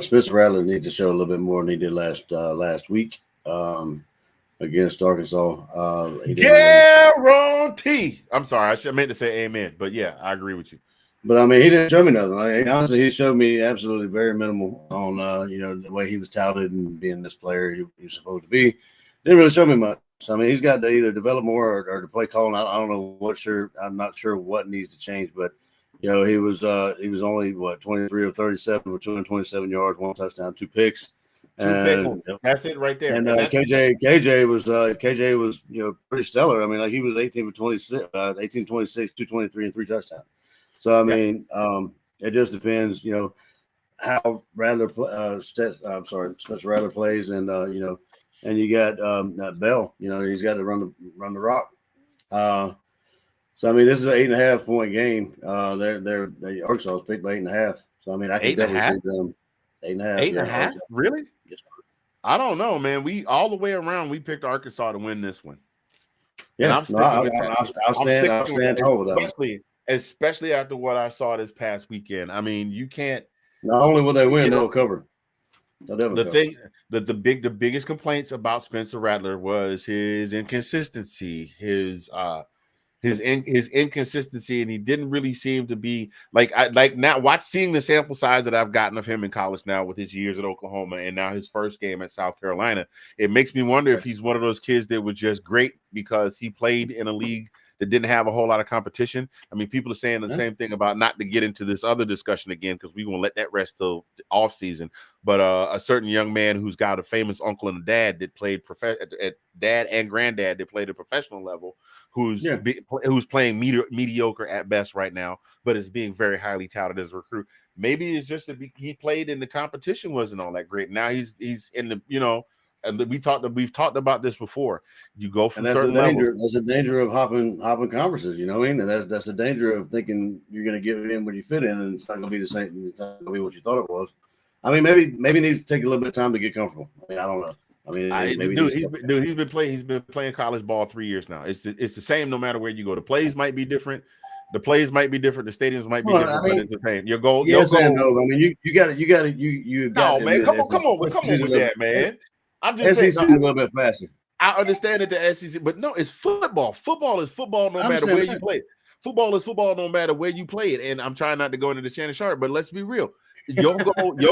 S2: Spencer Rattler needs to show a little bit more than he did last week against Arkansas.
S1: Guarantee. I'm sorry, I meant to say amen, but yeah, I agree with you.
S2: But I mean, he didn't show me nothing. Like, honestly, he showed me absolutely very minimal on the way he was touted and being this player he was supposed to be. Didn't really show me much. So, I mean, he's got to either develop more or to play calling. I don't know what. I'm not sure what needs to change. But he was only 23 or 37 for 227 yards, 1 touchdown, 2 picks.
S1: That's it right there.
S2: And KJ was pretty stellar. I mean, like, he was 18 for 26, 223 and 3 touchdowns. So, I mean, it just depends, how Spencer Rattler plays, and and you got Bell. He's got to run the rock. So, I mean, this is an 8.5 point game. Arkansas was picked by 8.5. So, I mean, I can definitely see them 8.5.
S1: 8.5? Really? I don't know, man. We all the way around, we picked Arkansas to win this one.
S2: Yeah,
S1: I'll
S2: stand tall with that.
S1: Especially after what I saw this past weekend. I mean, you can't.
S2: Not only will they win, they'll cover.
S1: The biggest complaints about Spencer Rattler was his inconsistency, his inconsistency, and he didn't really seem to be seeing the sample size that I've gotten of him in college now with his years at Oklahoma and now his first game at South Carolina. It makes me wonder if he's one of those kids that was just great because he played in a league that didn't have a whole lot of competition. I mean, people are saying the same thing about, not to get into this other discussion again, because we're going to let that rest till the off season. But a certain young man who's got a famous uncle and a dad that played dad and granddad that played at professional level, who's playing mediocre at best right now, but is being very highly touted as a recruit. Maybe it's just that he played in the competition wasn't all that great. Now he's in the and we've talked about this before. You go from
S2: And that's the
S1: certain
S2: danger.
S1: levels.
S2: That's the danger of hopping conferences. You know what I mean? And that's the danger of thinking you're going to get in when you fit in, and it's not going to be the same. It's not going to be what you thought it was. I mean, maybe it needs to take a little bit of time to get comfortable. I mean, I don't know. I mean, maybe
S1: He's been playing college ball 3 years now. It's the same no matter where you go. The plays might be different. The stadiums might be different,
S2: I mean,
S1: but it's the same. Your goal.
S2: Yes and no. I mean, you got to.
S1: No, man, come on with that, man. I'm just
S2: SEC
S1: saying,
S2: is a little bit faster.
S1: I understand that the SEC, but no, it's football. Football is football no matter where you play it. Football is football no matter where you play it. And I'm trying not to go into the Shannon Sharp, but let's be real. Your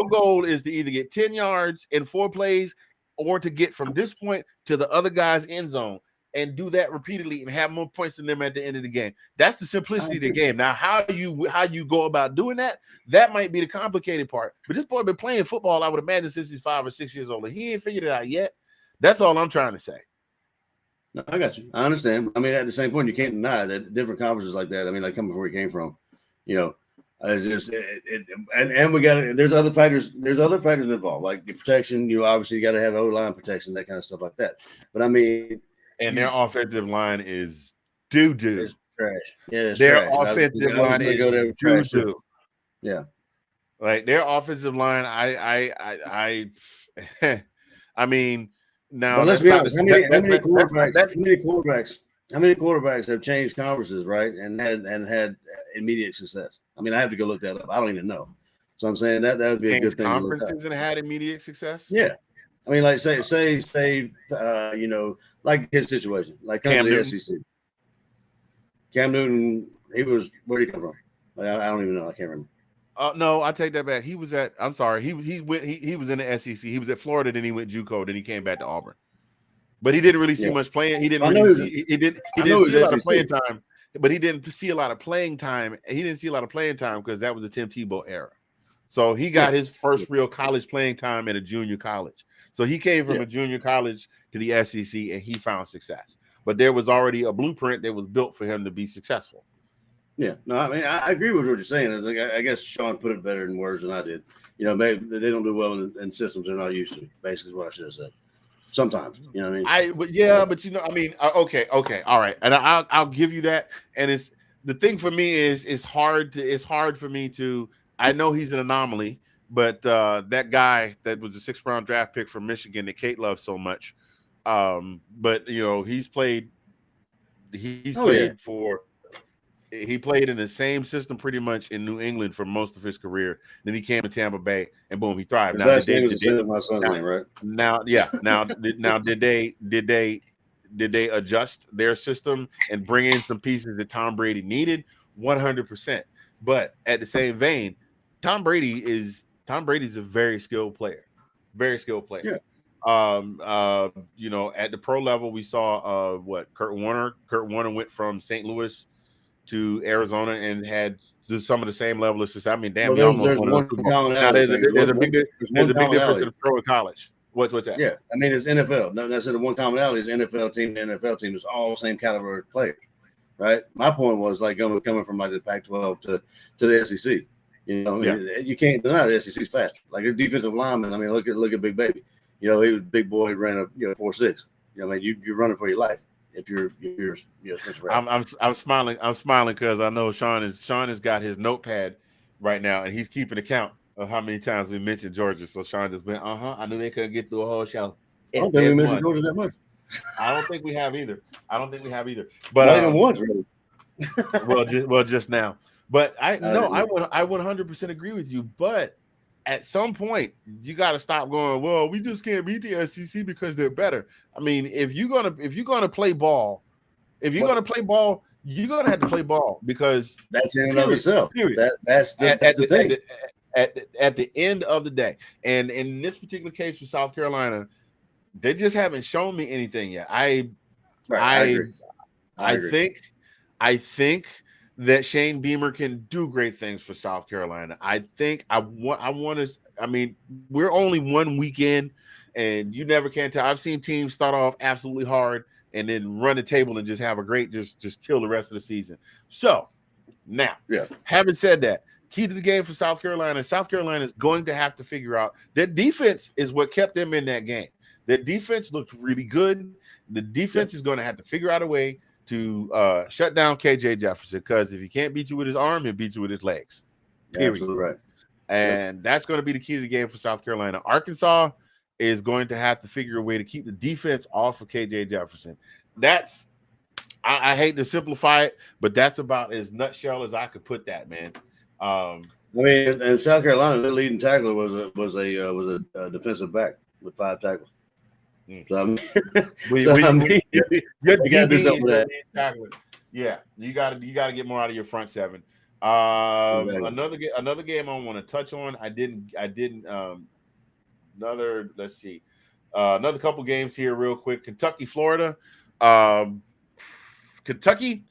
S1: goal is to either get 10 yards in 4 plays or to get from this point to the other guy's end zone and do that repeatedly and have more points than them at the end of the game. That's the simplicity of the game. Now, how you go about doing that might be the complicated part. But this boy been playing football, I would imagine, since he's 5 or 6 years old. He ain't figured it out yet. That's all I'm trying to say.
S2: No, I got you. I understand. I mean, at the same point, you can't deny that different conferences like that. I mean, like coming from where he came from, you know, and we got to. There's other fighters. There's other fighters involved, like the protection. You obviously got to have O-line protection, that kind of stuff like that. But I mean,
S1: and their offensive line is doo-doo.
S2: It's trash. Yeah, it's
S1: their
S2: trash.
S1: offensive line is doo-doo.
S2: Yeah,
S1: like their offensive line. I mean. Now,
S2: but let's be honest. How many quarterbacks have changed conferences, right, and had immediate success? I mean, I have to go look that up. I don't even know. So I'm saying that would be a good thing.
S1: Conferences and had immediate success.
S2: Yeah, I mean, like say, you know, like his situation, like
S1: Cam
S2: to the
S1: Newton.
S2: SEC. Cam Newton, where did he come from? Like, I don't even know. I can't remember.
S1: No, I take that back. He was at. I'm sorry. He was in the SEC. He was at Florida. Then he went JUCO. Then he came back to Auburn. But he didn't really see much playing. He didn't see a lot of playing time. But he didn't see a lot of playing time. He didn't see a lot of playing time because that was the Tim Tebow era. So he got his first real college playing time at a junior college. So he came from a junior college to the SEC and he found success. But there was already a blueprint that was built for him to be successful.
S2: Yeah, no, I mean, I agree with what you're saying. I guess Sean put it better in words than I did. You know, maybe they don't do well in systems they're not used to. Basically, is what I should have said. Sometimes, you know what I mean.
S1: But you know, I mean, okay, all right, and I'll give you that. And it's the thing for me is it's hard for me to. I know he's an anomaly, but that guy that was a 6th round draft pick from Michigan that Kate loves so much. But you know, he's played for. He played in the same system pretty much in New England for most of his career. Then he came to Tampa Bay, and boom, he thrived.
S2: Now, my son's name, right?
S1: Now, did they adjust their system and bring in some pieces that Tom Brady needed? 100%. But at the same vein, Tom Brady is a very skilled player. Very skilled player. Yeah. You know, at the pro level, we saw Kurt Warner. Kurt Warner went from St. Louis to Arizona and had some of the same level of success. I mean, damn,
S2: there's a big difference
S1: in the pro and college. What's that?
S2: Yeah, I mean, it's NFL. No, that's the one commonality is NFL team. The NFL team is all the same caliber of players, right? My point was like coming from like the Pac-12 to the SEC. You know, you can't deny the SEC's faster. Like a defensive lineman. I mean, look at Big Baby. You know, he was a big boy. He ran a 4.6. You know, I mean, you're running for your life. If you're
S1: I'm smiling because I know Sean has got his notepad right now and he's keeping account of how many times we mentioned Georgia. So Sean just went, I knew they couldn't get through a whole show.
S2: I don't think we mentioned Georgia that much.
S1: I don't think we have either. But
S2: not even once, really.
S1: well, just now. But I 100% agree with you. But at some point, you got to stop going, well, we just can't beat the SEC because they're better. I mean, if you're gonna play ball, you're gonna have to play ball because
S2: that's in and of itself. That's the thing.
S1: At the end of the day, and in this particular case for South Carolina, they just haven't shown me anything yet. I think that Shane Beamer can do great things for South Carolina. I think I want to. I mean, we're only 1 weekend, and you never can tell. I've seen teams start off absolutely hard and then run the table and just have a great just kill the rest of the season. So now, having said that, key to the game for South Carolina is going to have to figure out that defense is what kept them in that game. Their defense looked really good. The defense is going to have to figure out a way to shut down KJ Jefferson, because if he can't beat you with his arm, he'll beat you with his legs. Period.
S2: Absolutely right.
S1: And that's going to be the key to the game for South Carolina. Arkansas is going to have to figure a way to keep the defense off of KJ Jefferson. That's I hate to simplify it, but that's about as nutshell as I could put that, man.
S2: I mean, in South Carolina, their leading tackler was a defensive back with 5 tackles. So, I mean,
S1: your
S2: gotta do something with that.
S1: tackler. Yeah, you got to get more out of your front seven.
S2: Exactly.
S1: Another game I want to touch on. Let's see. Another couple games here real quick. Kentucky, Florida. Kentucky.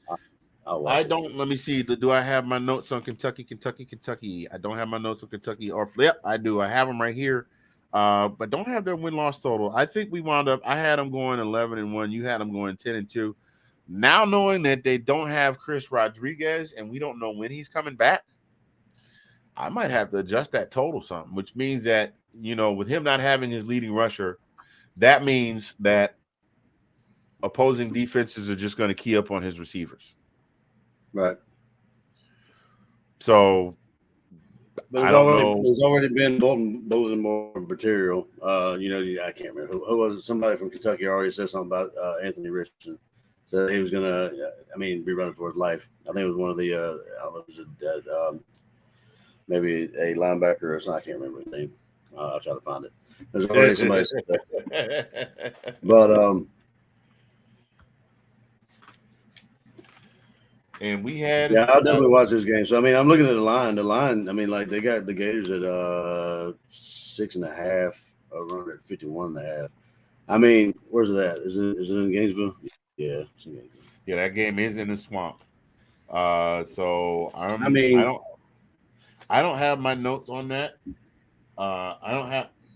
S1: Let me see. Do I have my notes on Kentucky? I don't have my notes on Kentucky. Yep, I do. I have them right here. But don't have their win-loss total. I think I had them going 11-1. You had them going 10-2. Now knowing that they don't have Chris Rodriguez and we don't know when he's coming back, I might have to adjust that total something, which means that, with him not having his leading rusher, that means that opposing defenses are just going to key up on his receivers.
S2: Right.
S1: So
S2: but there's already been Baltimore material. I can't remember who was it. Somebody from Kentucky already said something about Anthony Richardson. So he was gonna, be running for his life. I think it was one of the, I don't know, it was maybe a linebacker or something. I can't remember his name. I'll try to find it. There's already somebody said that. But
S1: and we had
S2: I'll definitely watch this game. So I'm looking at the line. The line, they got the Gators at 6.5, around at 51.5. Where's it at? Is it in Gainesville? Yeah, it's in Gainesville.
S1: Yeah, that game is in the swamp. So I don't have my notes on that.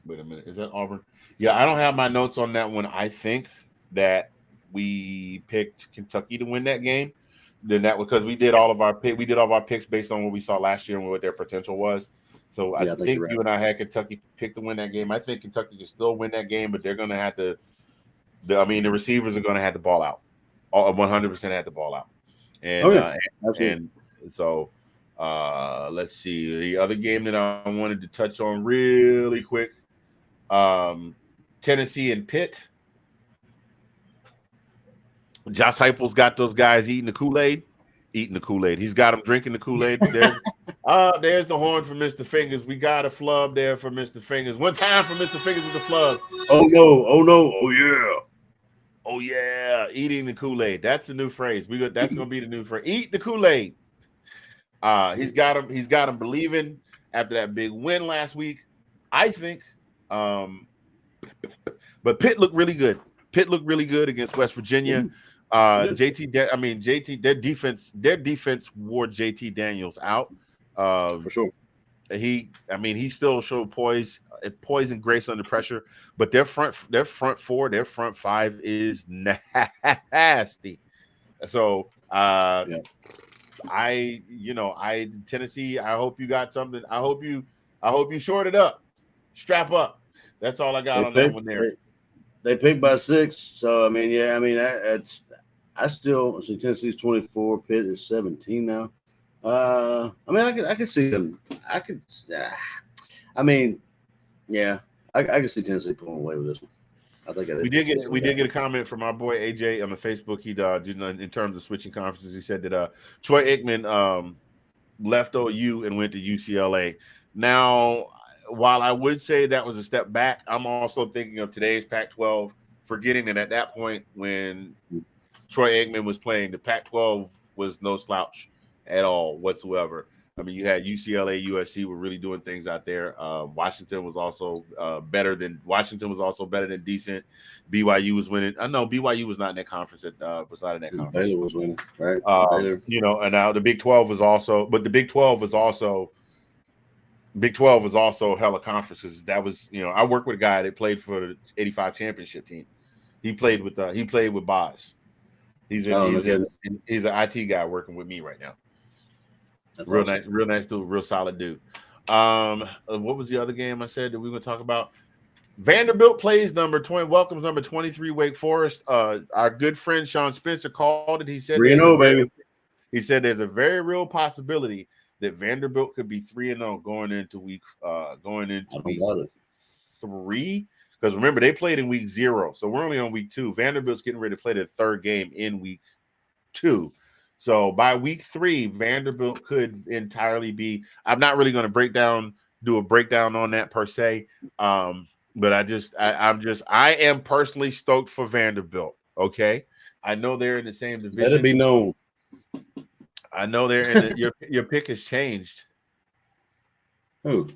S1: Wait a minute, is that Auburn? Yeah, I don't have my notes on that one. I think that we picked Kentucky to win that game. Then that because we did all of our picks based on what we saw last year and what their potential was. So I think you and I had Kentucky pick to win that game. I think Kentucky can still win that game, but they're going to have to. The receivers are going to have the ball out. 100% have the ball out. And so let's see the other game that I wanted to touch on really quick. Tennessee and Pitt. Josh Heupel's got those guys eating the Kool-Aid. He's got them drinking the Kool-Aid. There's the horn for Mr. Fingers. We got a flub there for Mr. Fingers. One time for Mr. Fingers with the flub.
S2: Oh no! Oh yeah!
S1: Oh yeah! Eating the Kool-Aid. That's the new phrase. That's gonna be the new phrase. Eat the Kool-Aid. He's got him believing after that big win last week. I think. But Pitt looked really good. Against West Virginia. JT, their defense wore JT Daniels out.
S2: For sure.
S1: He still showed poise and grace under pressure, but their front five is nasty. So Tennessee, I hope you got something. I hope you short it up. Strap up. That's all I got on that one there.
S2: They picked by 6, so that's. I still see Tennessee's 24. Pitt is 17 now. I could see them. I could see Tennessee pulling away with this one. I think we did
S1: get a comment from our boy AJ on the Facebook. He in terms of switching conferences, he said that Troy Aikman left OU and went to UCLA. Now, while I would say that was a step back, I'm also thinking of today's Pac-12, forgetting that at that point when Troy Aikman was playing, the Pac-12 was no slouch at all whatsoever. You had UCLA, USC were really doing things out there. Washington was also better than decent. BYU was winning. I know BYU was not in that conference.
S2: Baylor was winning, right?
S1: And now the Big 12 was also, but the Big 12 was also hella conferences. That was, I worked with a guy that played for the '85 championship team. He played with Boz. He's an IT guy working with me right now. That's real awesome. Real nice dude, real solid dude. What was the other game I said that we were going to talk about? Vanderbilt plays number 20, welcomes number 23 Wake Forest. Our good friend Sean Spencer called it. He said
S2: 3-0, baby.
S1: He said there's a very real possibility that Vanderbilt could be 3-0 going into week three. Because remember, they played in week 0, so we're only on week 2. Vanderbilt's getting ready to play their third game in week 2. So by week 3, Vanderbilt could entirely be. I'm not really going to do a breakdown on that per se. But I am personally stoked for Vanderbilt. Okay, I know they're in the same division.
S2: Let it be known.
S1: I know they're in your pick has changed.
S2: Who?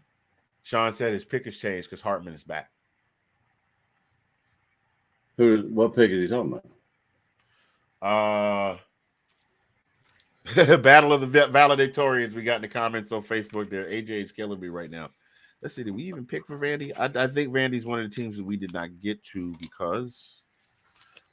S1: Sean said his pick has changed because Hartman is back.
S2: What pick is he talking
S1: about? Battle of the valedictorians. We got in the comments on Facebook there. AJ is killing me right now. Let's see. Did we even pick for Vandy? I think Vandy's one of the teams that we did not get to because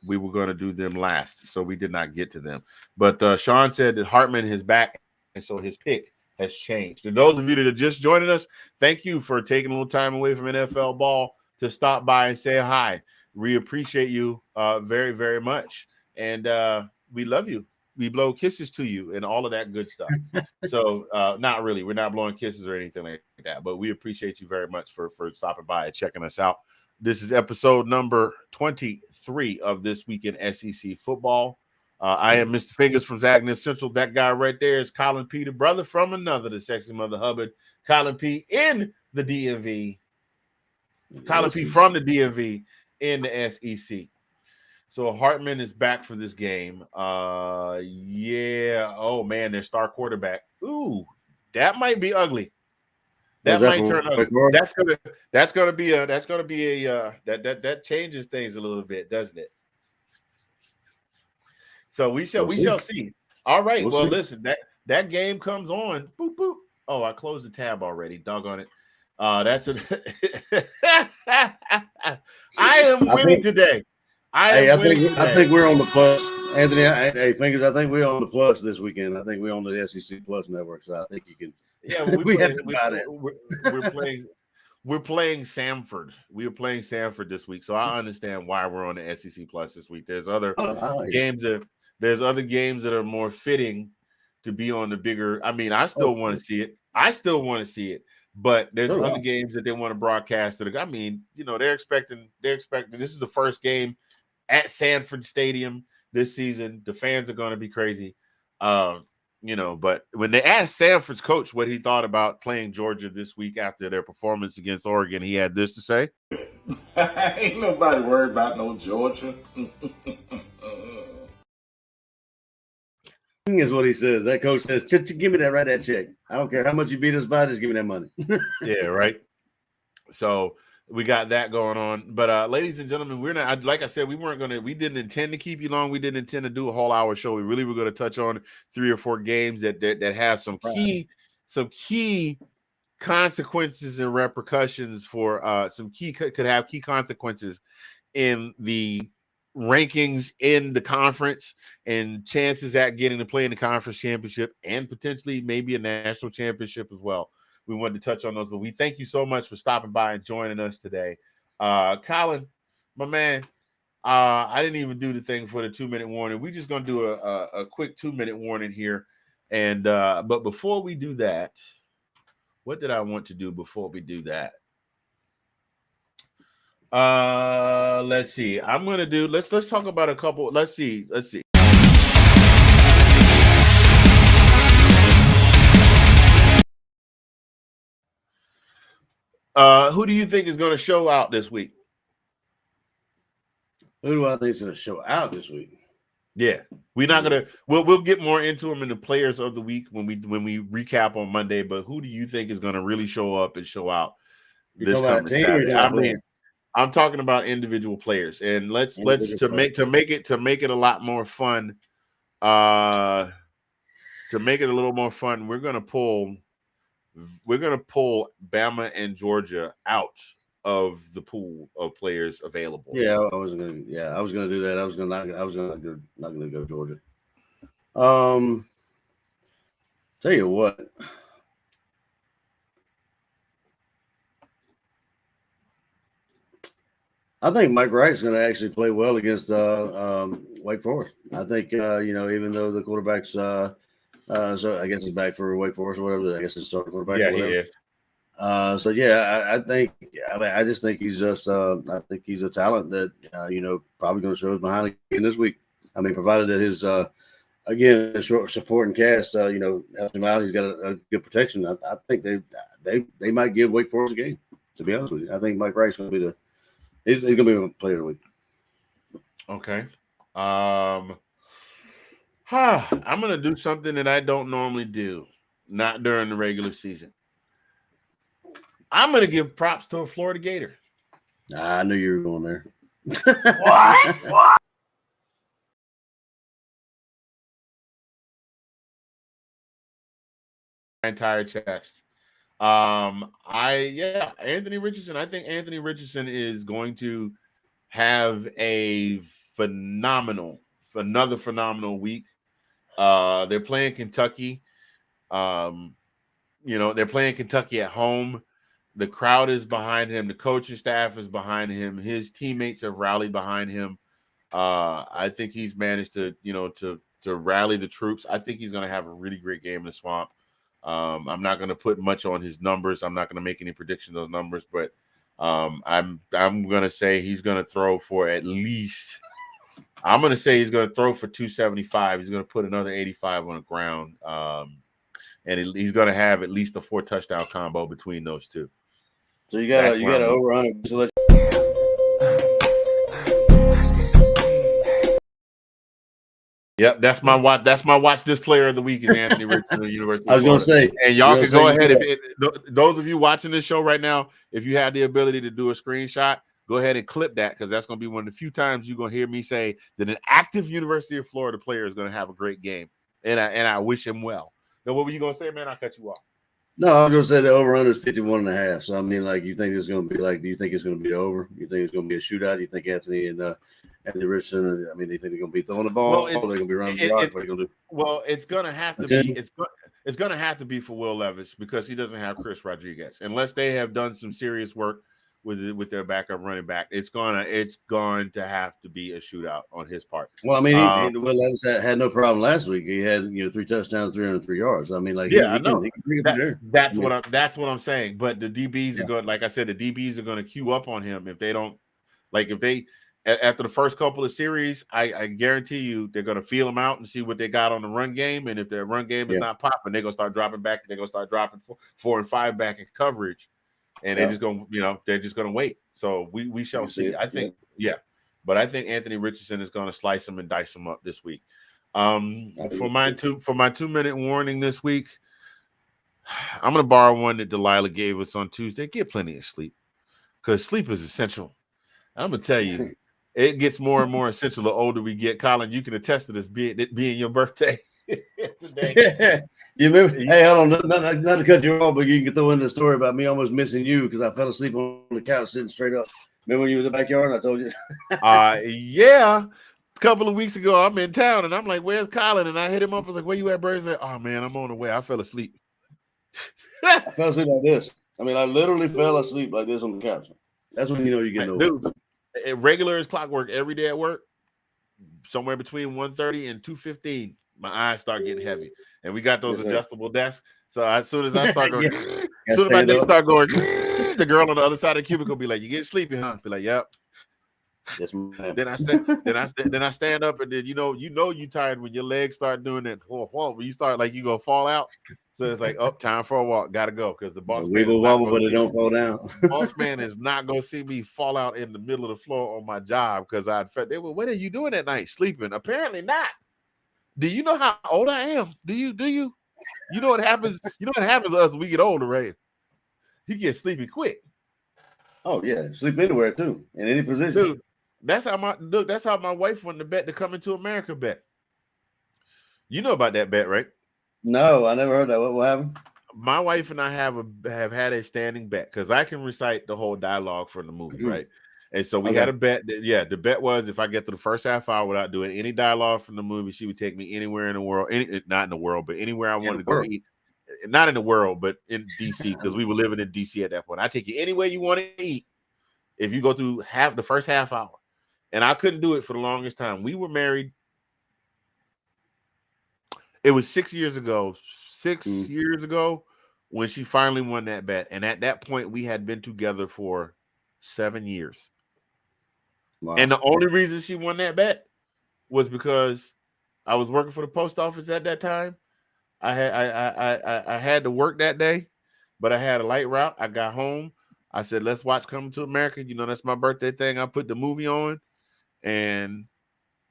S1: we were going to do them last, so we did not get to them. But Sean said that Hartman is back, and so his pick has changed. And those of you that are just joining us, thank you for taking a little time away from NFL ball to stop by and say hi. We appreciate you very, very much, and we love you. We blow kisses to you and all of that good stuff. So not really. We're not blowing kisses or anything like that, but we appreciate you very much for stopping by and checking us out. This is episode number 23 of This Week in SEC Football. I am Mr. Fingers from Zagness Central. That guy right there is Colin P., the brother from another, the sexy mother Hubbard. Colin P. in the DMV. Colin P. from the DMV in the SEC. So Hartman is back for this game. Yeah. Oh man, their star quarterback. Ooh, that might be ugly. That might turn ugly. That's gonna be a that changes things a little bit, doesn't it? So we shall see. All right. Well, listen, that game comes on. Boop boop. Oh, I closed the tab already. Doggone it. That's a I am winning today.
S2: I think we're on the plus, Anthony. Hey, Fingers. I think we're on the plus this weekend. I think we're on the SEC Plus network, so I think you can.
S1: Yeah, we're playing Samford. We are playing Samford this week, so I understand why we're on the SEC Plus this week. There's other games that are more fitting to be on the bigger. I mean, I still want to see it. But there's other games that they want to broadcast. I mean, they're expecting. This is the first game at Sanford Stadium this season. The fans are going to be crazy. But when they asked Sanford's coach what he thought about playing Georgia this week after their performance against Oregon, he had this to say.
S7: Ain't nobody worried about no Georgia.
S2: Is what he says. That coach says, give me that check. I don't care how much you beat us by, just give me that money.
S1: Yeah, right. So we got that going on. But ladies and gentlemen, we're not, like I said, we didn't intend to keep you long. We didn't intend to do a whole hour show. We really were going to touch on 3 or 4 games that have some key consequences and repercussions for could have key consequences in the rankings in the conference and chances at getting to play in the conference championship and potentially maybe a national championship as well. We wanted to touch on those, but we thank you so much for stopping by and joining us today. Colin, my man, I didn't even do the thing for the 2-minute warning. We're just going to do a quick 2-minute warning here. And but before we do that, what did I want to do before we do that? Let's see. I'm going to do, let's talk about a couple. Let's see. Who do you think is going to show out this week?
S2: Who do I think is going to show out this week?
S1: Yeah, we're not gonna. We'll get more into them in the players of the week when we recap on Monday. But who do you think is going to really show up and show out this coming Saturday? I'm talking about individual players, and let's to make it a lot more fun. To make it a little more fun, we're gonna pull Bama and Georgia out of the pool of players available.
S2: Yeah, I was gonna do that. I was not gonna go Georgia. Tell you what. I think Mike Wright's going to actually play well against Wake Forest. I think even though the quarterback's so I guess he's back for Wake Forest or whatever. I guess he's starting quarterback.
S1: Yeah,
S2: or whatever.
S1: he is.
S2: So yeah, I think. I mean, I just think he's just. I think he's a talent that probably going to show his behind again this week. I mean, provided that his again short supporting cast helps him out. He's got a good protection. I think they might give Wake Forest a game. To be honest with you, I think Mike Wright's going to be he's going to be a player of the week.
S1: Okay. I'm going to do something that I don't normally do, not during the regular season. I'm going to give props to a Florida Gator.
S2: I knew you were going there.
S3: What?
S1: My entire chest. Anthony Richardson. I think Anthony Richardson is going to have another phenomenal week. They're playing Kentucky. They're playing Kentucky at home. The crowd is behind him. The coaching staff is behind him. His teammates have rallied behind him. I think he's managed to rally the troops. I think he's going to have a really great game in the Swamp. I'm not going to put much on his numbers. I'm not going to make any predictions on numbers, but I'm going to say he's going to throw for at least. I'm going to say he's going to throw for 275. He's going to put another 85 on the ground, and he's going to have at least a 4-touchdown combo between those two.
S2: So you got to over 100. So
S1: Yep, that's my watch. That's my watch. This player of the week is Anthony Richardson of the University.
S2: I was going to say,
S1: and y'all can go ahead. Those of you watching this show right now, if you have the ability to do a screenshot, go ahead and clip that, because that's going to be one of the few times you're going to hear me say that an active University of Florida player is going to have a great game, and I wish him well. Now, what were you going to say, man? I cut you off.
S2: No, I was going to say the over-under is 51.5. So, I mean, you think it's going to be do you think it's going to be over? You think it's going to be a shootout? Do you think Anthony Richardson, do you think they're going to be throwing the ball? Or they're going to be running the rock? What are you going to do?
S1: Well, it's going to have to be. It's going to have to be for Will Levis, because he doesn't have Chris Rodriguez, unless they have done some serious work with their backup running back. It's going to have to be a shootout on his part.
S2: Well, I mean, Will Levis had no problem last week. He had 3 touchdowns, 303 yards. I mean,
S1: I know. That's
S2: what
S1: what I'm saying. But the DBs are going. Like I said, the DBs are going to queue up on him if they don't. After the first couple of series, I guarantee you they're going to feel him out and see what they got on the run game. And if their run game is not popping, they're going to start dropping back. They're going to start dropping 4 and 5 back in coverage. And they're just going to wait. So we shall see. I think, but I think Anthony Richardson is going to slice them and dice them up this week. For my 2-minute warning this week, I'm going to borrow one that Delilah gave us on Tuesday. Get plenty of sleep, because sleep is essential. I'm going to tell you, it gets more and more essential the older we get. Colin, you can attest to this, being your birthday today.
S2: You remember? Hey, hold on, not to cut you off, but you can throw in the story about me almost missing you because I fell asleep on the couch sitting straight up. Remember when you was in the backyard and I told you?
S1: Yeah. A couple of weeks ago, I'm in town and I'm like, "Where's Colin?" And I hit him up. I was like, "Where you at, bro?" He's like, "Oh man, I'm on the way. I fell asleep."
S2: I fell asleep like this. I mean, I literally fell asleep like this on the couch. That's when you know you're getting old.
S1: Regular as clockwork every day at work, somewhere between 1:30 and 2:15, my eyes start getting heavy. And we got those adjustable desks. So as soon as I start going, as soon as my neck start going, the girl on the other side of the cubicle be like, "You get sleepy, huh?" Be like, "Yep."
S2: Yes, ma'am.
S1: Then I stand up, and then you know you tired when your legs start doing that. When you start like you gonna fall out. So it's like, oh, time for a walk. Gotta go, because the boss man
S2: wobble, but it don't fall down.
S1: Boss man is not gonna see me fall out in the middle of the floor on my job, because they were, "What are you doing at night? Sleeping?" Apparently not. Do you know how old I am? Do you? You know what happens? You know what happens to us when we get older, right? He gets sleepy quick.
S2: Oh yeah, sleep anywhere too, in any position.
S1: Dude, that's how my wife wanted to bet the Coming to America bet. You know about that bet, right?
S2: No, I never heard that. What happened?
S1: My wife and I have had a standing bet, because I can recite the whole dialogue from the movie, right? And so we had a bet. The bet was, if I get to the first half hour without doing any dialogue from the movie, she would take me anywhere in the world, not in the world, but anywhere I wanted to go eat. Not in the world, but in DC, because we were living in DC at that point. I take you anywhere you want to eat, if you go through the first half hour. And I couldn't do it for the longest time. We were married. It was 6 years ago. 6 years ago when she finally won that bet. And at that point, we had been together for 7 years.
S2: Wow.
S1: And the only reason she won that bet was because I was working for the post office at that time. I had to work that day, but I had a light route. I got home. I said, let's watch Coming to America. You know, that's my birthday thing. I put the movie on, and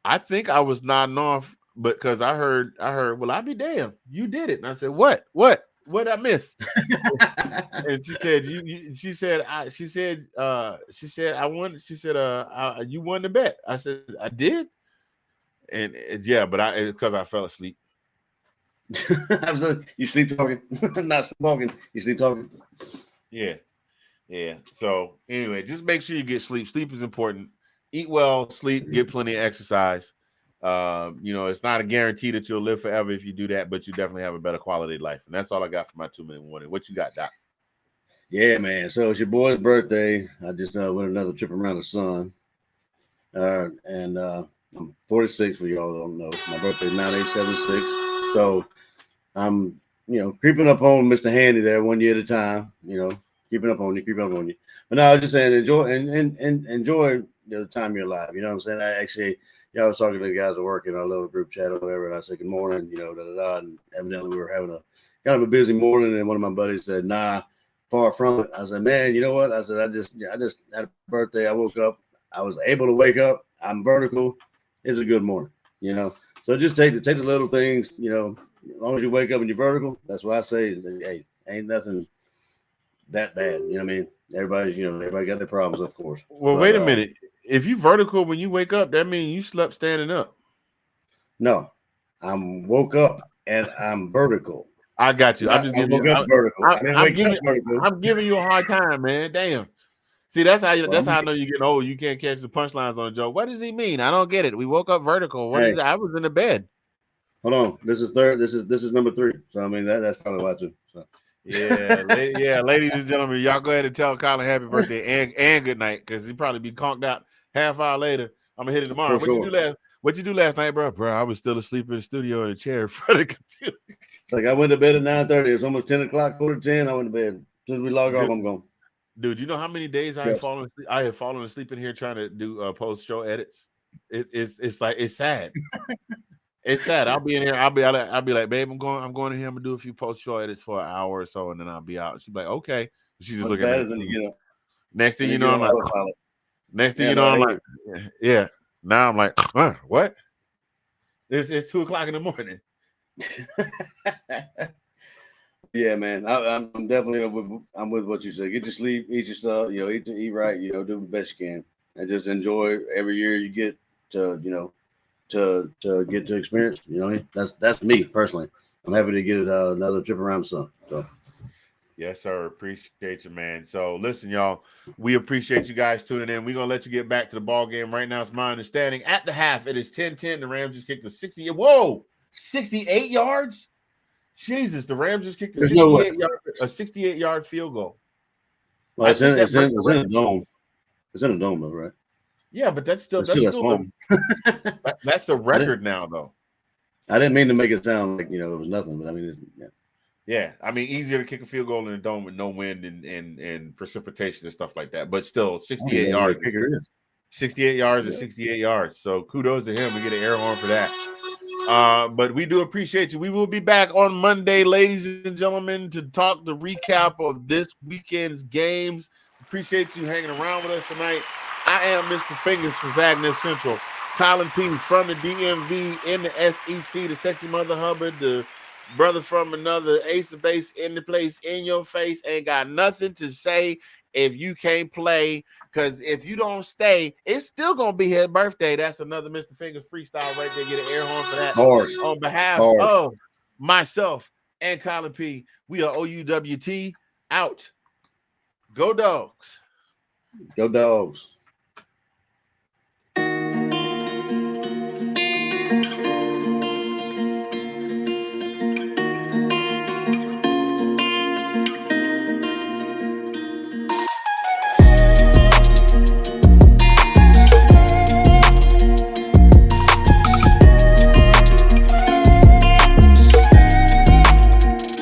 S1: I think I was nodding off, but because I heard, well, I'll be damned. You did it. And I said, what did I miss? And she said, I won. She said, you won the bet. I said, I did. And yeah, but because I fell asleep.
S2: You sleep talking, not talking. You sleep talking.
S1: Yeah. So anyway, just make sure you get sleep. Sleep is important. Eat well, sleep, get plenty of exercise. It's not a guarantee that you'll live forever if you do that, but you definitely have a better quality of life. And that's all I got for my 2-minute warning. What you got, Doc?
S2: Yeah, man. So it's your boy's birthday. I just went another trip around the sun. And I'm 46 for y'all don't know. My birthday is 9876. So I'm, creeping up on Mr. Handy there 1 year at a time, keeping up on you. But no, I was just saying enjoy and enjoy the time of your life. You know what I'm saying? I was talking to the guys at work in our little group chat or whatever, and I said, good morning, and evidently we were having a kind of a busy morning, and one of my buddies said, nah, far from it. I said, man, you know what? I said, I just had a birthday. I woke up. I was able to wake up. I'm vertical. It's a good morning, So just take the little things, as long as you wake up and you're vertical, that's what I say. Hey, ain't nothing that bad. You know what I mean? Everybody got their problems, of course.
S1: Well, wait a minute. If you vertical when you wake up, that means you slept standing up.
S2: No, I'm woke up and I'm vertical.
S1: I got you. I'm just giving you
S2: vertical.
S1: I'm giving you a hard time, man. Damn. See, that's how I know you're getting old. You can't catch the punchlines on a joke. What does he mean? I don't get it. We woke up vertical. What is it? I was in the bed.
S2: Hold on. This is third. This is number 3. So I mean that's probably why too. So.
S1: Yeah, ladies and gentlemen, y'all go ahead and tell Colin happy birthday and good night, because he'd probably be conked out half hour later. I'm gonna hit it tomorrow. What you do last night, bro? Bro, I was still asleep in the studio in a chair in front of the computer.
S2: It's like I went to bed at 9:30. It's almost 10 o'clock, 9:45. I went to bed. As soon as we log off, I'm gone.
S1: Dude, you know how many days I have fallen asleep? I have fallen asleep in here trying to do post-show edits. It's like it's sad. It's sad. I'll be in here. I'll be like, babe, I'm going in here. I'm gonna do a few post-show edits for an hour or so, and then I'll be out. She's like, okay. She's just looking at me. Next thing you know, I'm like, yeah. Now I'm like, what? It's 2 o'clock in the morning.
S2: Yeah, man. I'm definitely with what you said. Get your sleep, eat your stuff, eat right, do the best you can, and just enjoy every year you get to, to get to experience. That's me personally. I'm happy to get another trip around the sun. So.
S1: Yes, sir. Appreciate you, man. So listen, y'all, we appreciate you guys tuning in. We're gonna let you get back to the ball game right now. It's my understanding at the half. It is 10-10. The Rams just kicked a 68 yards. Jesus, the Rams just kicked a 68-yard field goal.
S2: Well, it's in a dome. It's in a dome, though, right?
S1: Yeah, but that's still that's the record now, though.
S2: I didn't mean to make it sound like it was nothing, but I mean,
S1: yeah. I mean, easier to kick a field goal in a dome with no wind and precipitation and stuff like that. But still, 68 yards. 68 yards is 68 yards. So kudos to him. We get an air horn for that. But we do appreciate you. We will be back on Monday, ladies and gentlemen, to talk the recap of this weekend's games. Appreciate you hanging around with us tonight. I am Mr. Fingers from Zagness Central. Colin P. from the DMV in the SEC, the Sexy Mother Hubbard, the brother from another Ace of Base in the place, in your face. Ain't got nothing to say if you can't play, because if you don't stay, it's still going to be his birthday. That's another Mr. Fingers freestyle right there. Get an air horn for that. On behalf of myself and Colin P., we are OUWT out. Go Dogs.
S2: Go Dogs.